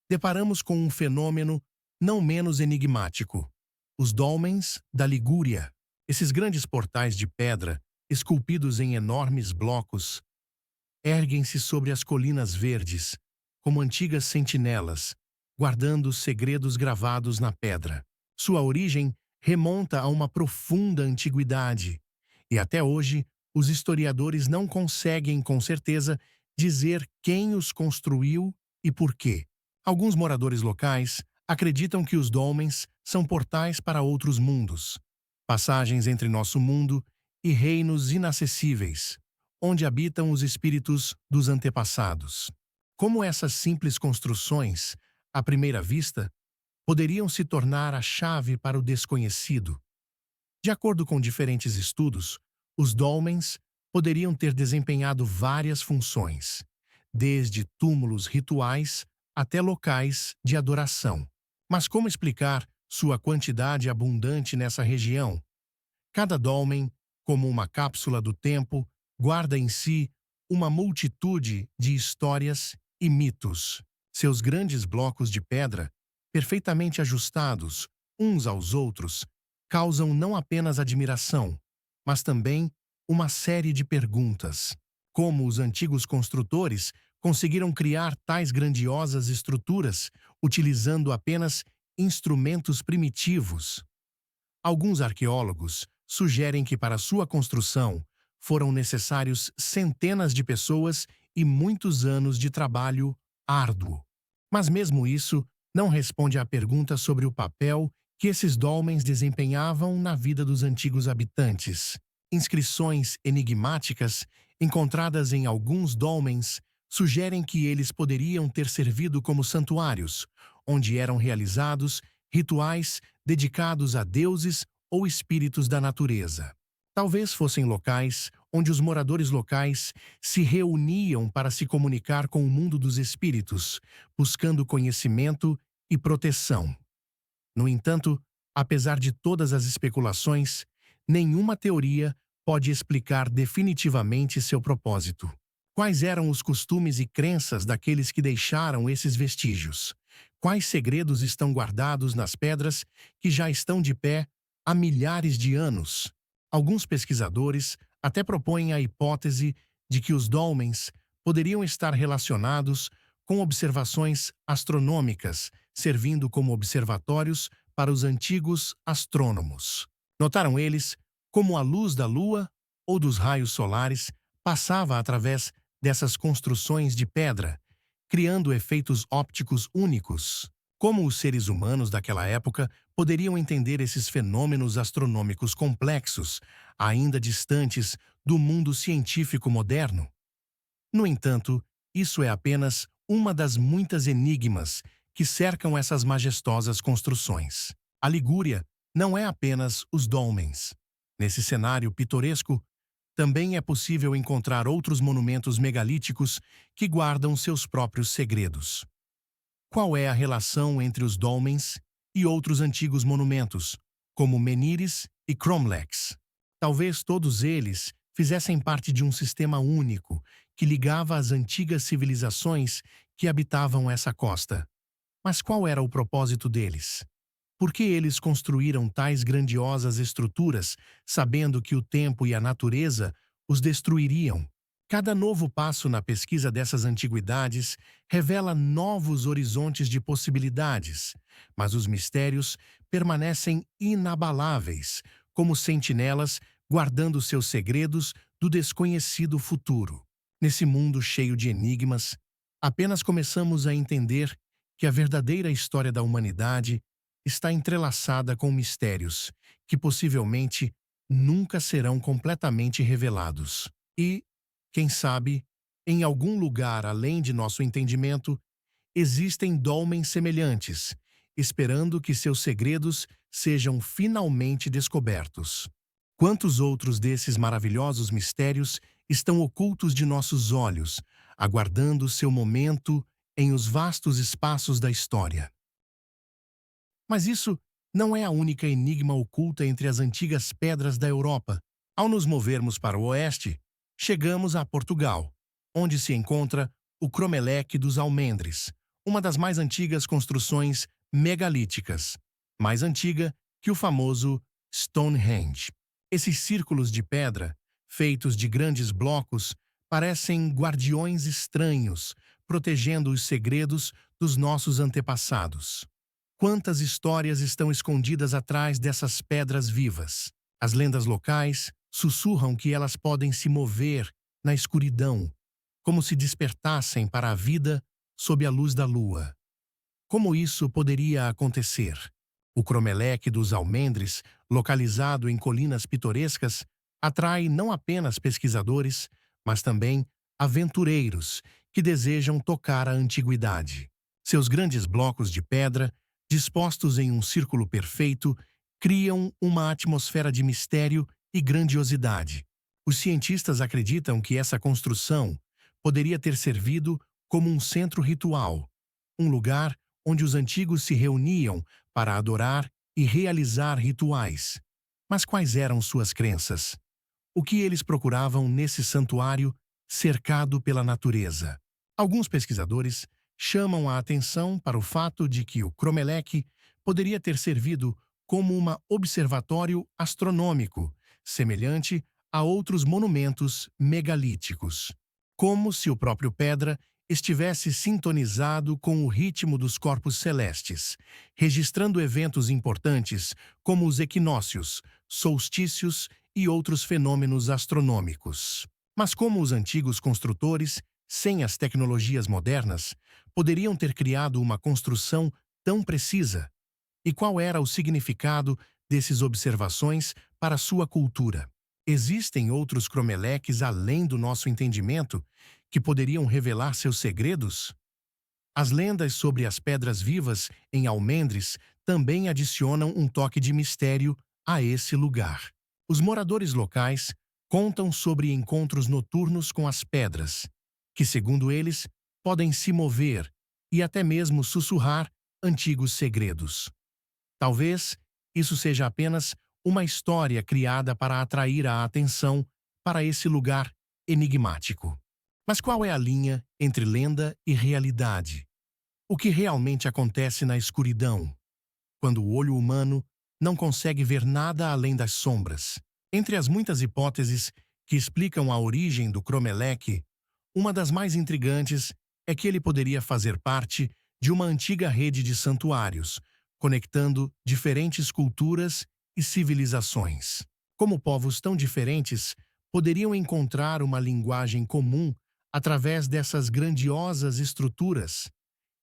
deparamos com um fenômeno não menos enigmático: os dolmens da Ligúria. Esses grandes portais de pedra, esculpidos em enormes blocos, erguem-se sobre as colinas verdes, como antigas sentinelas, guardando segredos gravados na pedra. Sua origem remonta a uma profunda antiguidade, e até hoje os historiadores não conseguem com certeza dizer quem os construiu e por quê. Alguns moradores locais acreditam que os dolmens são portais para outros mundos, passagens entre nosso mundo e reinos inacessíveis, onde habitam os espíritos dos antepassados. Como essas simples construções, à primeira vista, poderiam se tornar a chave para o desconhecido? De acordo com diferentes estudos, os dolmens poderiam ter desempenhado várias funções, desde túmulos rituais até locais de adoração. Mas como explicar sua quantidade abundante nessa região? Cada dolmen, como uma cápsula do tempo, guarda em si uma multitude de histórias e mitos. Seus grandes blocos de pedra, perfeitamente ajustados uns aos outros, causam não apenas admiração, mas também uma série de perguntas. Como os antigos construtores conseguiram criar tais grandiosas estruturas utilizando apenas instrumentos primitivos? Alguns arqueólogos sugerem que para sua construção foram necessários centenas de pessoas e muitos anos de trabalho árduo. Mas mesmo isso não responde à pergunta sobre o papel que esses dolmens desempenhavam na vida dos antigos habitantes. Inscrições enigmáticas encontradas em alguns dolmens sugerem que eles poderiam ter servido como santuários, onde eram realizados rituais dedicados a deuses ou espíritos da natureza. Talvez fossem locais onde os moradores locais se reuniam para se comunicar com o mundo dos espíritos, buscando conhecimento e proteção. No entanto, apesar de todas as especulações, nenhuma teoria pode explicar definitivamente seu propósito. Quais eram os costumes e crenças daqueles que deixaram esses vestígios? Quais segredos estão guardados nas pedras que já estão de pé há milhares de anos? Alguns pesquisadores até propõem a hipótese de que os dolmens poderiam estar relacionados com observações astronômicas, servindo como observatórios para os antigos astrônomos. Notaram eles como a luz da lua ou dos raios solares passava através dessas construções de pedra, criando efeitos ópticos únicos. Como os seres humanos daquela época poderiam entender esses fenômenos astronômicos complexos, ainda distantes do mundo científico moderno? No entanto, isso é apenas uma das muitas enigmas que cercam essas majestosas construções. A Ligúria não é apenas os dolmens. Nesse cenário pitoresco, também é possível encontrar outros monumentos megalíticos que guardam seus próprios segredos. Qual é a relação entre os dolmens e outros antigos monumentos, como Menires e Cromlechs? Talvez todos eles fizessem parte de um sistema único que ligava as antigas civilizações que habitavam essa costa. Mas qual era o propósito deles? Por que eles construíram tais grandiosas estruturas, sabendo que o tempo e a natureza os destruiriam? Cada novo passo na pesquisa dessas antiguidades revela novos horizontes de possibilidades, mas os mistérios permanecem inabaláveis, como sentinelas guardando seus segredos do desconhecido futuro. Nesse mundo cheio de enigmas, apenas começamos a entender que a verdadeira história da humanidade está entrelaçada com mistérios que possivelmente nunca serão completamente revelados. E, quem sabe, em algum lugar além de nosso entendimento, existem dolmens semelhantes, esperando que seus segredos sejam finalmente descobertos. Quantos outros desses maravilhosos mistérios estão ocultos de nossos olhos, aguardando seu momento em os vastos espaços da história? Mas isso não é a única enigma oculta entre as antigas pedras da Europa. Ao nos movermos para o oeste, chegamos a Portugal, onde se encontra o Cromeleque dos Almendres, uma das mais antigas construções megalíticas, mais antiga que o famoso Stonehenge. Esses círculos de pedra, feitos de grandes blocos, parecem guardiões estranhos, protegendo os segredos dos nossos antepassados. Quantas histórias estão escondidas atrás dessas pedras vivas? As lendas locais sussurram que elas podem se mover na escuridão, como se despertassem para a vida sob a luz da lua. Como isso poderia acontecer? O Cromeleque dos Almendres, localizado em colinas pitorescas, atrai não apenas pesquisadores, mas também aventureiros que desejam tocar a antiguidade. Seus grandes blocos de pedra, dispostos em um círculo perfeito, criam uma atmosfera de mistério e grandiosidade. Os cientistas acreditam que essa construção poderia ter servido como um centro ritual, um lugar onde os antigos se reuniam para adorar e realizar rituais. Mas quais eram suas crenças? O que eles procuravam nesse santuário cercado pela natureza? Alguns pesquisadores chamam a atenção para o fato de que o Cromeleque poderia ter servido como um observatório astronômico, semelhante a outros monumentos megalíticos. Como se o próprio Pedra estivesse sintonizado com o ritmo dos corpos celestes, registrando eventos importantes como os equinócios, solstícios e outros fenômenos astronômicos. Mas como os antigos construtores, sem as tecnologias modernas, poderiam ter criado uma construção tão precisa? E qual era o significado dessas observações para sua cultura? Existem outros cromeleques além do nosso entendimento que poderiam revelar seus segredos? As lendas sobre as pedras vivas em Almendres também adicionam um toque de mistério a esse lugar. Os moradores locais contam sobre encontros noturnos com as pedras, que, segundo eles, podem se mover e até mesmo sussurrar antigos segredos. Talvez isso seja apenas uma história criada para atrair a atenção para esse lugar enigmático. Mas qual é a linha entre lenda e realidade? O que realmente acontece na escuridão, quando o olho humano não consegue ver nada além das sombras? Entre as muitas hipóteses que explicam a origem do Cromeleque, uma das mais intrigantes é que ele poderia fazer parte de uma antiga rede de santuários, conectando diferentes culturas e civilizações. Como povos tão diferentes poderiam encontrar uma linguagem comum através dessas grandiosas estruturas?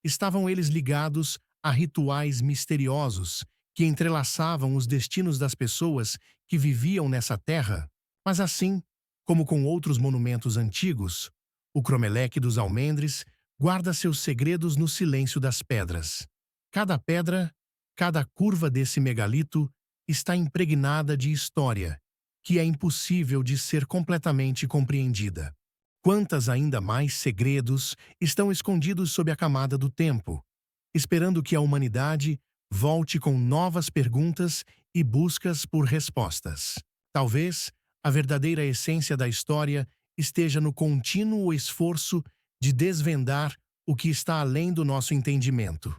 Estavam eles ligados a rituais misteriosos que entrelaçavam os destinos das pessoas que viviam nessa terra? Mas assim, como com outros monumentos antigos, o Cromeleque dos Almendres guarda seus segredos no silêncio das pedras. Cada pedra, cada curva desse megalito está impregnada de história, que é impossível de ser completamente compreendida. Quantas ainda mais segredos estão escondidos sob a camada do tempo, esperando que a humanidade volte com novas perguntas e buscas por respostas. Talvez a verdadeira essência da história esteja no contínuo esforço de desvendar o que está além do nosso entendimento.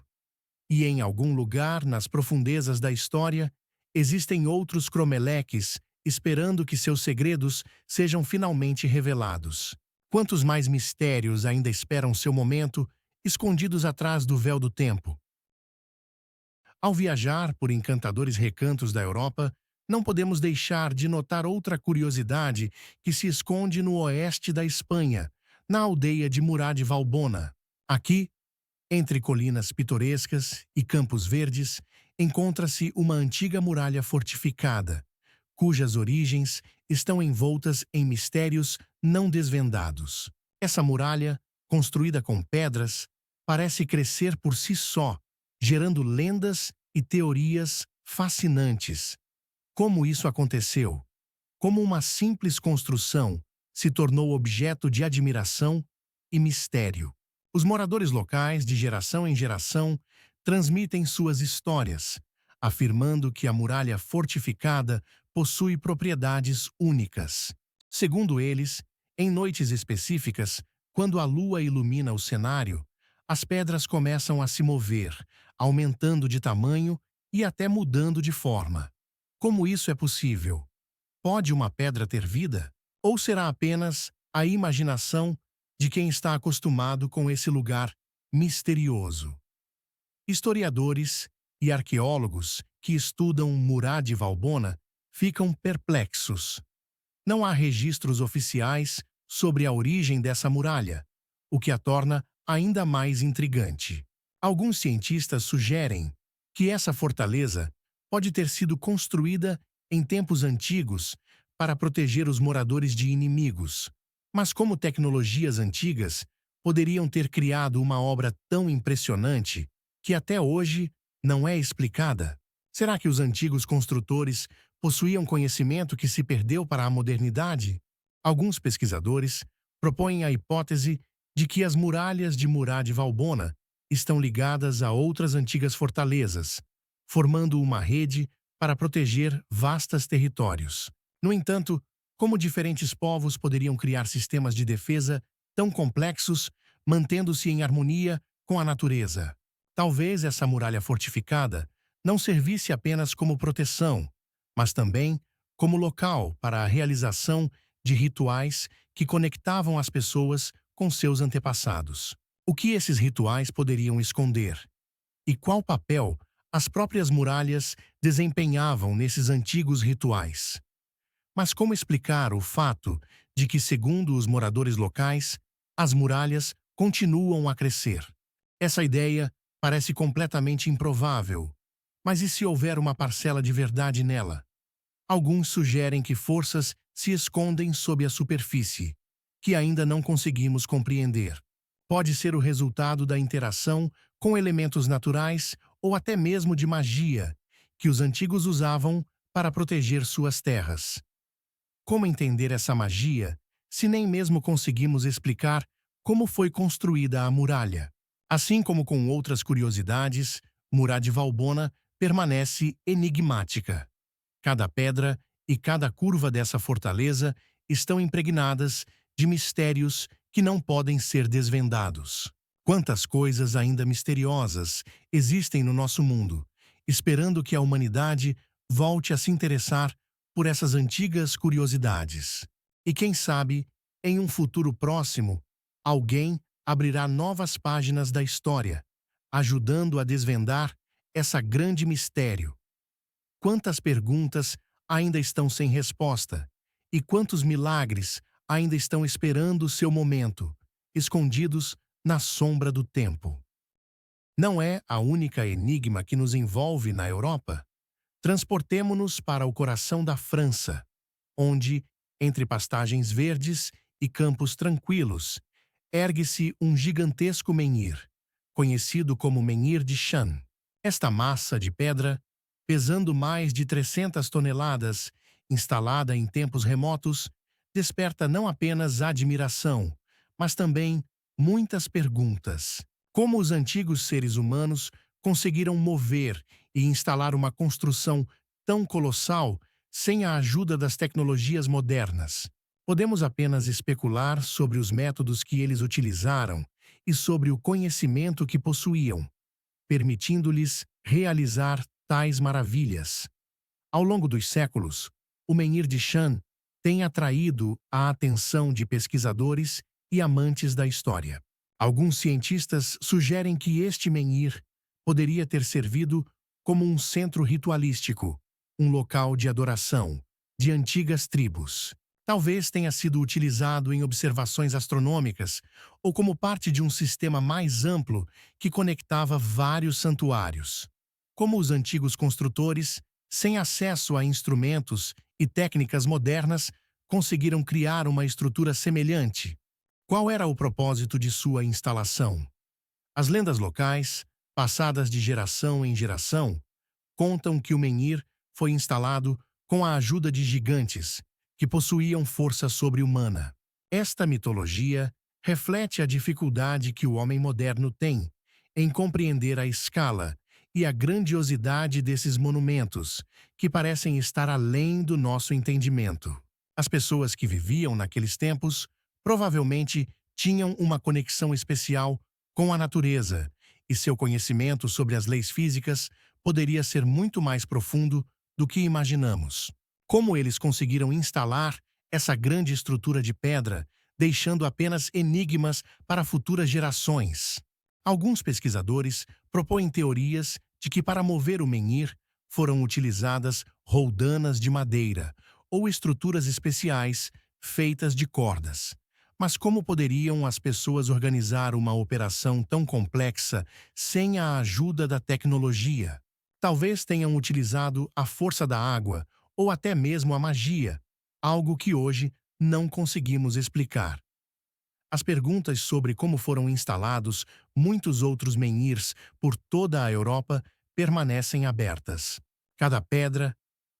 E em algum lugar, nas profundezas da história, existem outros cromeleques esperando que seus segredos sejam finalmente revelados. Quantos mais mistérios ainda esperam seu momento, escondidos atrás do véu do tempo? Ao viajar por encantadores recantos da Europa, não podemos deixar de notar outra curiosidade que se esconde no oeste da Espanha, na aldeia de Murad Valbona. Aqui, entre colinas pitorescas e campos verdes, encontra-se uma antiga muralha fortificada, cujas origens estão envoltas em mistérios não desvendados. Essa muralha, construída com pedras, parece crescer por si só, gerando lendas e teorias fascinantes. Como isso aconteceu? Como uma simples construção se tornou objeto de admiração e mistério? Os moradores locais, de geração em geração, transmitem suas histórias, afirmando que a muralha fortificada possui propriedades únicas. Segundo eles, em noites específicas, quando a lua ilumina o cenário, as pedras começam a se mover, aumentando de tamanho e até mudando de forma. Como isso é possível? Pode uma pedra ter vida? Ou será apenas a imaginação de quem está acostumado com esse lugar misterioso. Historiadores e arqueólogos que estudam Murad de Valbona ficam perplexos. Não há registros oficiais sobre a origem dessa muralha, o que a torna ainda mais intrigante. Alguns cientistas sugerem que essa fortaleza pode ter sido construída em tempos antigos para proteger os moradores de inimigos. Mas como tecnologias antigas poderiam ter criado uma obra tão impressionante que até hoje não é explicada? Será que os antigos construtores possuíam conhecimento que se perdeu para a modernidade? Alguns pesquisadores propõem a hipótese de que as muralhas de Murad de Valbona estão ligadas a outras antigas fortalezas, formando uma rede para proteger vastos territórios. No entanto, como diferentes povos poderiam criar sistemas de defesa tão complexos, mantendo-se em harmonia com a natureza? Talvez essa muralha fortificada não servisse apenas como proteção, mas também como local para a realização de rituais que conectavam as pessoas com seus antepassados. O que esses rituais poderiam esconder? E qual papel as próprias muralhas desempenhavam nesses antigos rituais? Mas como explicar o fato de que, segundo os moradores locais, as muralhas continuam a crescer? Essa ideia parece completamente improvável, mas e se houver uma parcela de verdade nela? Alguns sugerem que forças se escondem sob a superfície, que ainda não conseguimos compreender. Pode ser o resultado da interação com elementos naturais ou até mesmo de magia, que os antigos usavam para proteger suas terras. Como entender essa magia, se nem mesmo conseguimos explicar como foi construída a muralha? Assim como com outras curiosidades, Murad de Valbona permanece enigmática. Cada pedra e cada curva dessa fortaleza estão impregnadas de mistérios que não podem ser desvendados. Quantas coisas ainda misteriosas existem no nosso mundo, esperando que a humanidade volte a se interessar por essas antigas curiosidades. E quem sabe, em um futuro próximo, alguém abrirá novas páginas da história, ajudando a desvendar essa grande mistério. Quantas perguntas ainda estão sem resposta, e quantos milagres ainda estão esperando seu momento, escondidos na sombra do tempo. Não é a única enigma que nos envolve na Europa. Transportemo-nos para o coração da França, onde, entre pastagens verdes e campos tranquilos, ergue-se um gigantesco menhir, conhecido como Menhir de Cham. Esta massa de pedra, pesando mais de 300 toneladas, instalada em tempos remotos, desperta não apenas admiração, mas também muitas perguntas. Como os antigos seres humanos conseguiram mover e instalar uma construção tão colossal sem a ajuda das tecnologias modernas? Podemos apenas especular sobre os métodos que eles utilizaram e sobre o conhecimento que possuíam, permitindo-lhes realizar tais maravilhas. Ao longo dos séculos, o Menhir de Cham tem atraído a atenção de pesquisadores e amantes da história. Alguns cientistas sugerem que este menhir poderia ter servido como um centro ritualístico, um local de adoração de antigas tribos. Talvez tenha sido utilizado em observações astronômicas ou como parte de um sistema mais amplo que conectava vários santuários. Como os antigos construtores, sem acesso a instrumentos e técnicas modernas, conseguiram criar uma estrutura semelhante. Qual era o propósito de sua instalação? As lendas locais, passadas de geração em geração, contam que o menhir foi instalado com a ajuda de gigantes que possuíam força sobre-humana. Esta mitologia reflete a dificuldade que o homem moderno tem em compreender a escala e a grandiosidade desses monumentos, que parecem estar além do nosso entendimento. As pessoas que viviam naqueles tempos provavelmente tinham uma conexão especial com a natureza, e seu conhecimento sobre as leis físicas poderia ser muito mais profundo do que imaginamos. Como eles conseguiram instalar essa grande estrutura de pedra deixando apenas enigmas para futuras gerações. Alguns pesquisadores propõem teorias de que para mover o menhir foram utilizadas roldanas de madeira ou estruturas especiais feitas de cordas. Mas como poderiam as pessoas organizar uma operação tão complexa sem a ajuda da tecnologia? Talvez tenham utilizado a força da água ou até mesmo a magia, algo que hoje não conseguimos explicar. As perguntas sobre como foram instalados muitos outros menhirs por toda a Europa permanecem abertas. Cada pedra,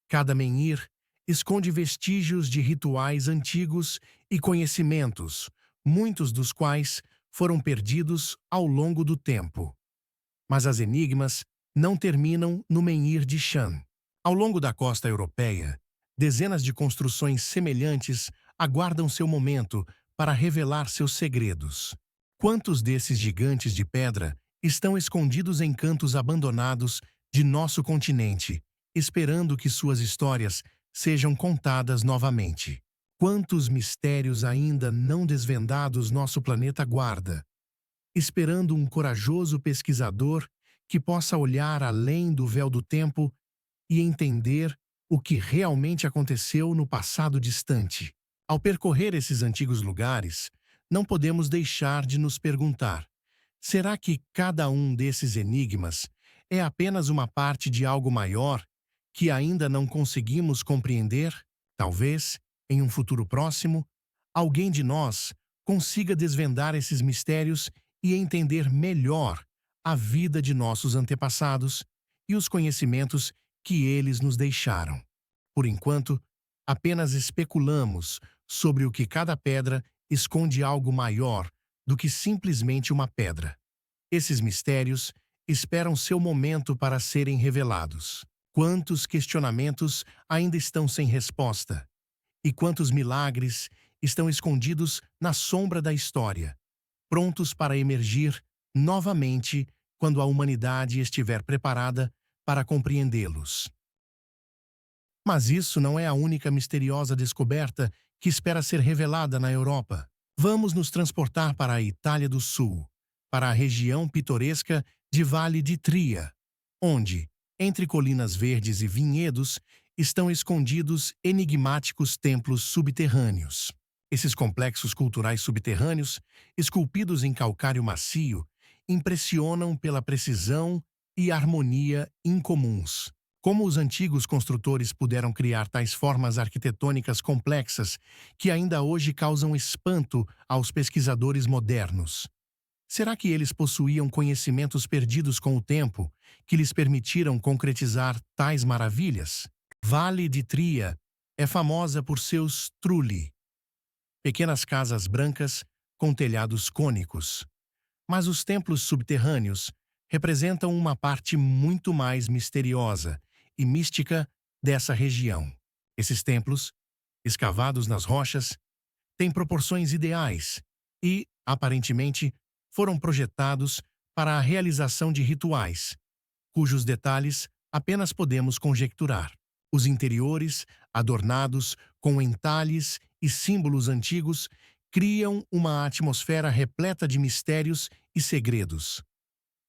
cada menhir, esconde vestígios de rituais antigos e conhecimentos, muitos dos quais foram perdidos ao longo do tempo. Mas as enigmas não terminam no menhir de Chan. Ao longo da costa europeia, dezenas de construções semelhantes aguardam seu momento para revelar seus segredos. Quantos desses gigantes de pedra estão escondidos em cantos abandonados de nosso continente, esperando que suas histórias sejam contadas novamente? Quantos mistérios ainda não desvendados nosso planeta guarda, esperando um corajoso pesquisador que possa olhar além do véu do tempo e entender o que realmente aconteceu no passado distante. Ao percorrer esses antigos lugares, não podemos deixar de nos perguntar: será que cada um desses enigmas é apenas uma parte de algo maior que ainda não conseguimos compreender? Talvez, em um futuro próximo, alguém de nós consiga desvendar esses mistérios e entender melhor a vida de nossos antepassados e os conhecimentos que eles nos deixaram. Por enquanto, apenas especulamos sobre o que cada pedra esconde algo maior do que simplesmente uma pedra. Esses mistérios esperam seu momento para serem revelados. Quantos questionamentos ainda estão sem resposta? E quantos milagres estão escondidos na sombra da história, prontos para emergir novamente quando a humanidade estiver preparada para compreendê-los? Mas isso não é a única misteriosa descoberta que espera ser revelada na Europa. Vamos nos transportar para a Itália do Sul, para a região pitoresca de Vale di Tria, onde, entre colinas verdes e vinhedos, estão escondidos enigmáticos templos subterrâneos. Esses complexos culturais subterrâneos, esculpidos em calcário macio, impressionam pela precisão e harmonia incomuns. Como os antigos construtores puderam criar tais formas arquitetônicas complexas que ainda hoje causam espanto aos pesquisadores modernos? Será que eles possuíam conhecimentos perdidos com o tempo que lhes permitiram concretizar tais maravilhas? Vale di Tria é famosa por seus trulli, pequenas casas brancas com telhados cônicos. Mas os templos subterrâneos representam uma parte muito mais misteriosa e mística dessa região. Esses templos, escavados nas rochas, têm proporções ideais e, aparentemente, foram projetados para a realização de rituais, cujos detalhes apenas podemos conjecturar. Os interiores, adornados com entalhes e símbolos antigos, criam uma atmosfera repleta de mistérios e segredos.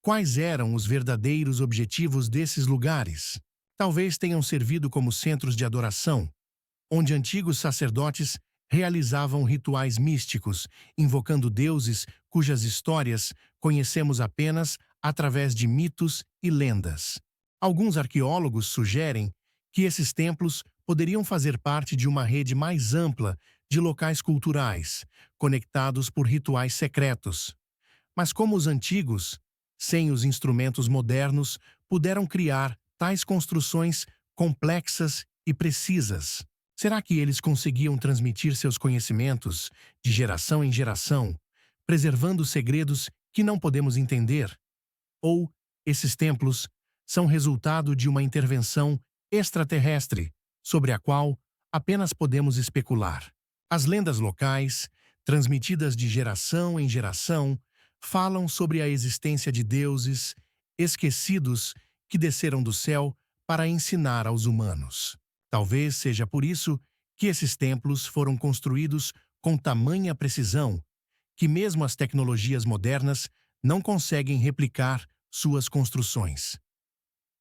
Quais eram os verdadeiros objetivos desses lugares? Talvez tenham servido como centros de adoração, onde antigos sacerdotes realizavam rituais místicos, invocando deuses cujas histórias conhecemos apenas através de mitos e lendas. Alguns arqueólogos sugerem que esses templos poderiam fazer parte de uma rede mais ampla de locais culturais, conectados por rituais secretos. Mas como os antigos, sem os instrumentos modernos, puderam criar tais construções complexas e precisas? Será que eles conseguiam transmitir seus conhecimentos de geração em geração, preservando segredos que não podemos entender? Ou esses templos são resultado de uma intervenção extraterrestre, sobre a qual apenas podemos especular? As lendas locais, transmitidas de geração em geração, falam sobre a existência de deuses esquecidos que desceram do céu para ensinar aos humanos. Talvez seja por isso que esses templos foram construídos com tamanha precisão que mesmo as tecnologias modernas não conseguem replicar suas construções.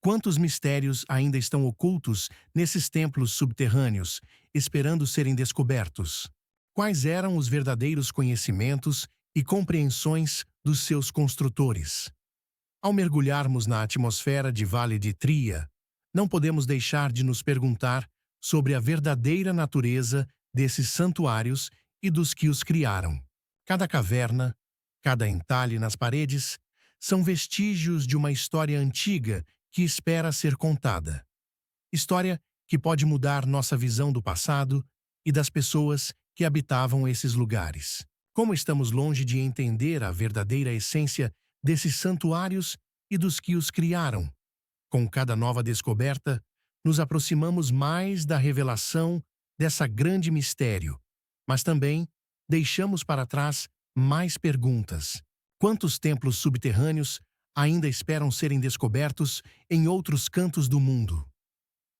Quantos mistérios ainda estão ocultos nesses templos subterrâneos, esperando serem descobertos? Quais eram os verdadeiros conhecimentos e compreensões dos seus construtores? Ao mergulharmos na atmosfera de Vale de Tria, não podemos deixar de nos perguntar sobre a verdadeira natureza desses santuários e dos que os criaram. Cada caverna, cada entalhe nas paredes, são vestígios de uma história antiga que espera ser contada. História que pode mudar nossa visão do passado e das pessoas que habitavam esses lugares. Como estamos longe de entender a verdadeira essência desses santuários e dos que os criaram. Com cada nova descoberta, nos aproximamos mais da revelação dessa grande mistério, mas também deixamos para trás mais perguntas. Quantos templos subterrâneos ainda esperam serem descobertos em outros cantos do mundo?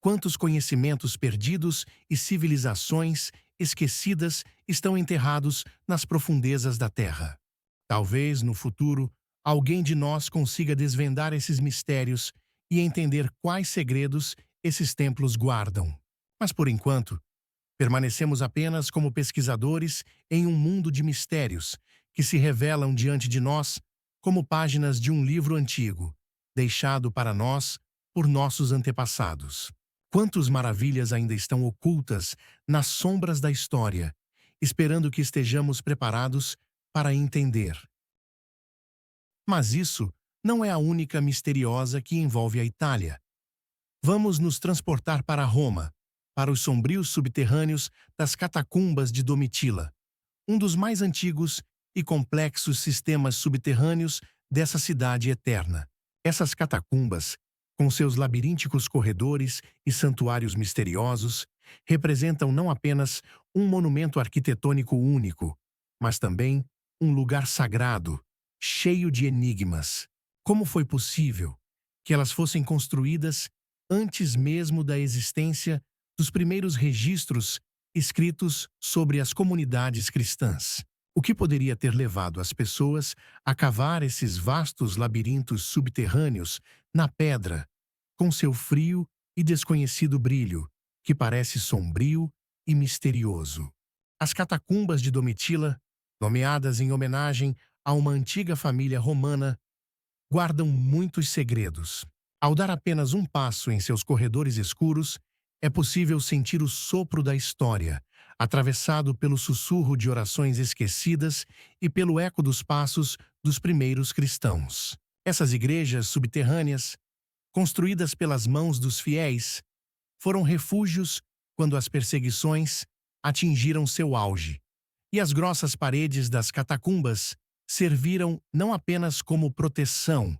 Quantos conhecimentos perdidos e civilizações esquecidas estão enterrados nas profundezas da Terra? Talvez, no futuro, alguém de nós consiga desvendar esses mistérios e entender quais segredos esses templos guardam. Mas, por enquanto, permanecemos apenas como pesquisadores em um mundo de mistérios que se revelam diante de nós como páginas de um livro antigo, deixado para nós por nossos antepassados. Quantas maravilhas ainda estão ocultas nas sombras da história, esperando que estejamos preparados para entender. Mas isso não é a única misteriosa que envolve a Itália. Vamos nos transportar para Roma, para os sombrios subterrâneos das catacumbas de Domitila, um dos mais antigos e complexos sistemas subterrâneos dessa cidade eterna. Essas catacumbas, com seus labirínticos corredores e santuários misteriosos, representam não apenas um monumento arquitetônico único, mas também um lugar sagrado, cheio de enigmas. Como foi possível que elas fossem construídas antes mesmo da existência dos primeiros registros escritos sobre as comunidades cristãs? O que poderia ter levado as pessoas a cavar esses vastos labirintos subterrâneos na pedra, com seu frio e desconhecido brilho, que parece sombrio e misterioso? As catacumbas de Domitila, nomeadas em homenagem a uma antiga família romana, guardam muitos segredos. Ao dar apenas um passo em seus corredores escuros, é possível sentir o sopro da história, atravessado pelo sussurro de orações esquecidas e pelo eco dos passos dos primeiros cristãos. Essas igrejas subterrâneas, construídas pelas mãos dos fiéis, foram refúgios quando as perseguições atingiram seu auge, e as grossas paredes das catacumbas serviram não apenas como proteção,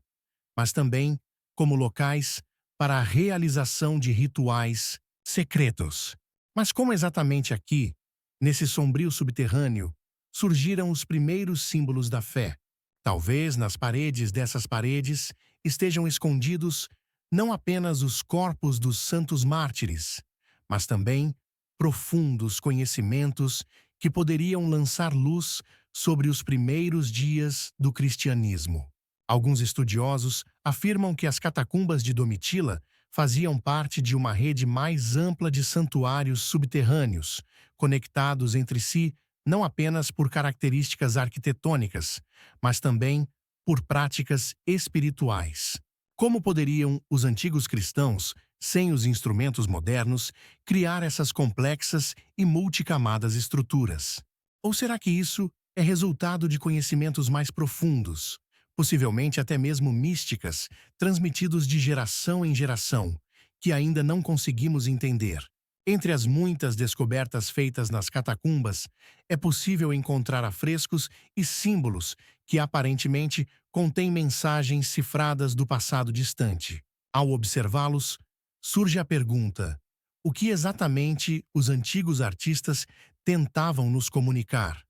mas também como locais para a realização de rituais secretos. Mas como exatamente aqui, nesse sombrio subterrâneo, surgiram os primeiros símbolos da fé? Talvez nas paredes dessas paredes estejam escondidos não apenas os corpos dos santos mártires, mas também profundos conhecimentos que poderiam lançar luz sobre os primeiros dias do cristianismo. Alguns estudiosos afirmam que as catacumbas de Domitila faziam parte de uma rede mais ampla de santuários subterrâneos, conectados entre si não apenas por características arquitetônicas, mas também por práticas espirituais. Como poderiam os antigos cristãos, sem os instrumentos modernos, criar essas complexas e multicamadas estruturas? Ou será que isso é resultado de conhecimentos mais profundos, possivelmente até mesmo místicas, transmitidos de geração em geração, que ainda não conseguimos entender? Entre as muitas descobertas feitas nas catacumbas, é possível encontrar afrescos e símbolos que aparentemente contêm mensagens cifradas do passado distante. Ao observá-los, surge a pergunta: o que exatamente os antigos artistas tentavam nos comunicar?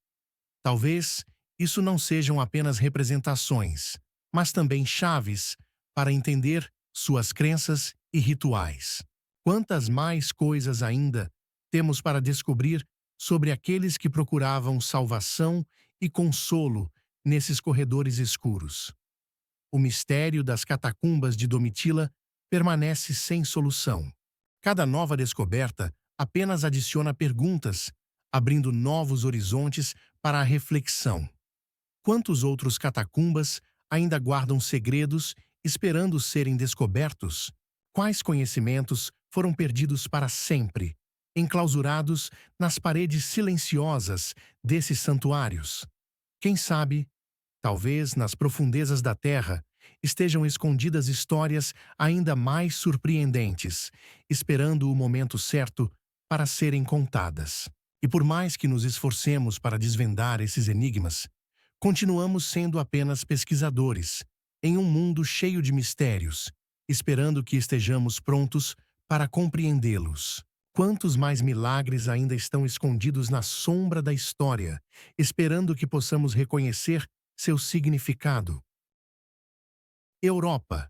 Talvez isso não sejam apenas representações, mas também chaves para entender suas crenças e rituais. Quantas mais coisas ainda temos para descobrir sobre aqueles que procuravam salvação e consolo nesses corredores escuros. O mistério das catacumbas de Domitila permanece sem solução. Cada nova descoberta apenas adiciona perguntas, abrindo novos horizontes para a reflexão. Quantos outros catacumbas ainda guardam segredos esperando serem descobertos? Quais conhecimentos foram perdidos para sempre, enclausurados nas paredes silenciosas desses santuários? Quem sabe, talvez nas profundezas da terra, estejam escondidas histórias ainda mais surpreendentes, esperando o momento certo para serem contadas. E por mais que nos esforcemos para desvendar esses enigmas, continuamos sendo apenas pesquisadores, em um mundo cheio de mistérios, esperando que estejamos prontos para compreendê-los. Quantos mais milagres ainda estão escondidos na sombra da história, esperando que possamos reconhecer seu significado? Europa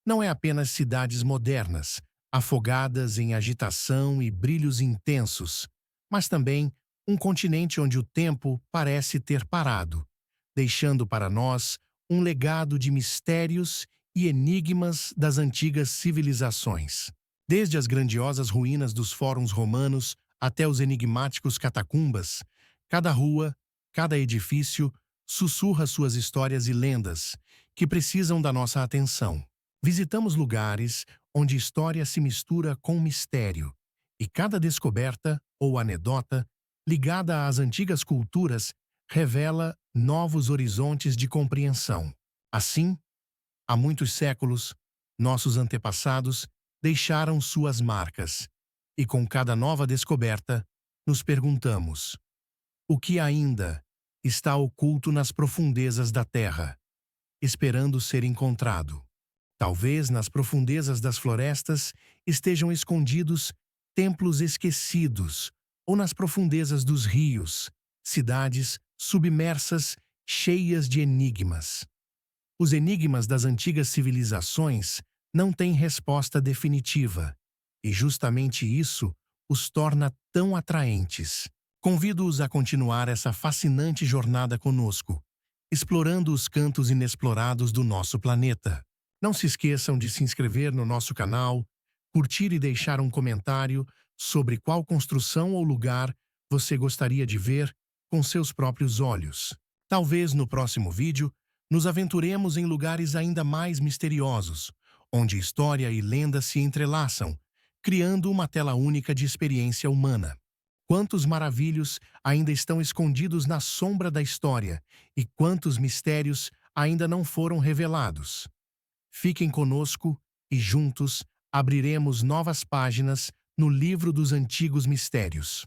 não é apenas cidades modernas, afogadas em agitação e brilhos intensos, mas também um continente onde o tempo parece ter parado, deixando para nós um legado de mistérios e enigmas das antigas civilizações. Desde as grandiosas ruínas dos fóruns romanos até os enigmáticos catacumbas, cada rua, cada edifício sussurra suas histórias e lendas que precisam da nossa atenção. Visitamos lugares onde história se mistura com mistério, e cada descoberta ou anedota ligada às antigas culturas revela novos horizontes de compreensão. Assim, há muitos séculos, nossos antepassados deixaram suas marcas, e com cada nova descoberta, nos perguntamos: o que ainda está oculto nas profundezas da Terra, esperando ser encontrado? Talvez nas profundezas das florestas estejam escondidos templos esquecidos, ou nas profundezas dos rios, cidades submersas cheias de enigmas. Os enigmas das antigas civilizações não têm resposta definitiva, e justamente isso os torna tão atraentes. Convido-os a continuar essa fascinante jornada conosco, explorando os cantos inexplorados do nosso planeta. Não se esqueçam de se inscrever no nosso canal, curtir e deixar um comentário sobre qual construção ou lugar você gostaria de ver com seus próprios olhos. Talvez no próximo vídeo nos aventuremos em lugares ainda mais misteriosos, onde história e lenda se entrelaçam, criando uma tela única de experiência humana. Quantos maravilhos ainda estão escondidos na sombra da história e quantos mistérios ainda não foram revelados. Fiquem conosco e juntos abriremos novas páginas no livro dos antigos mistérios.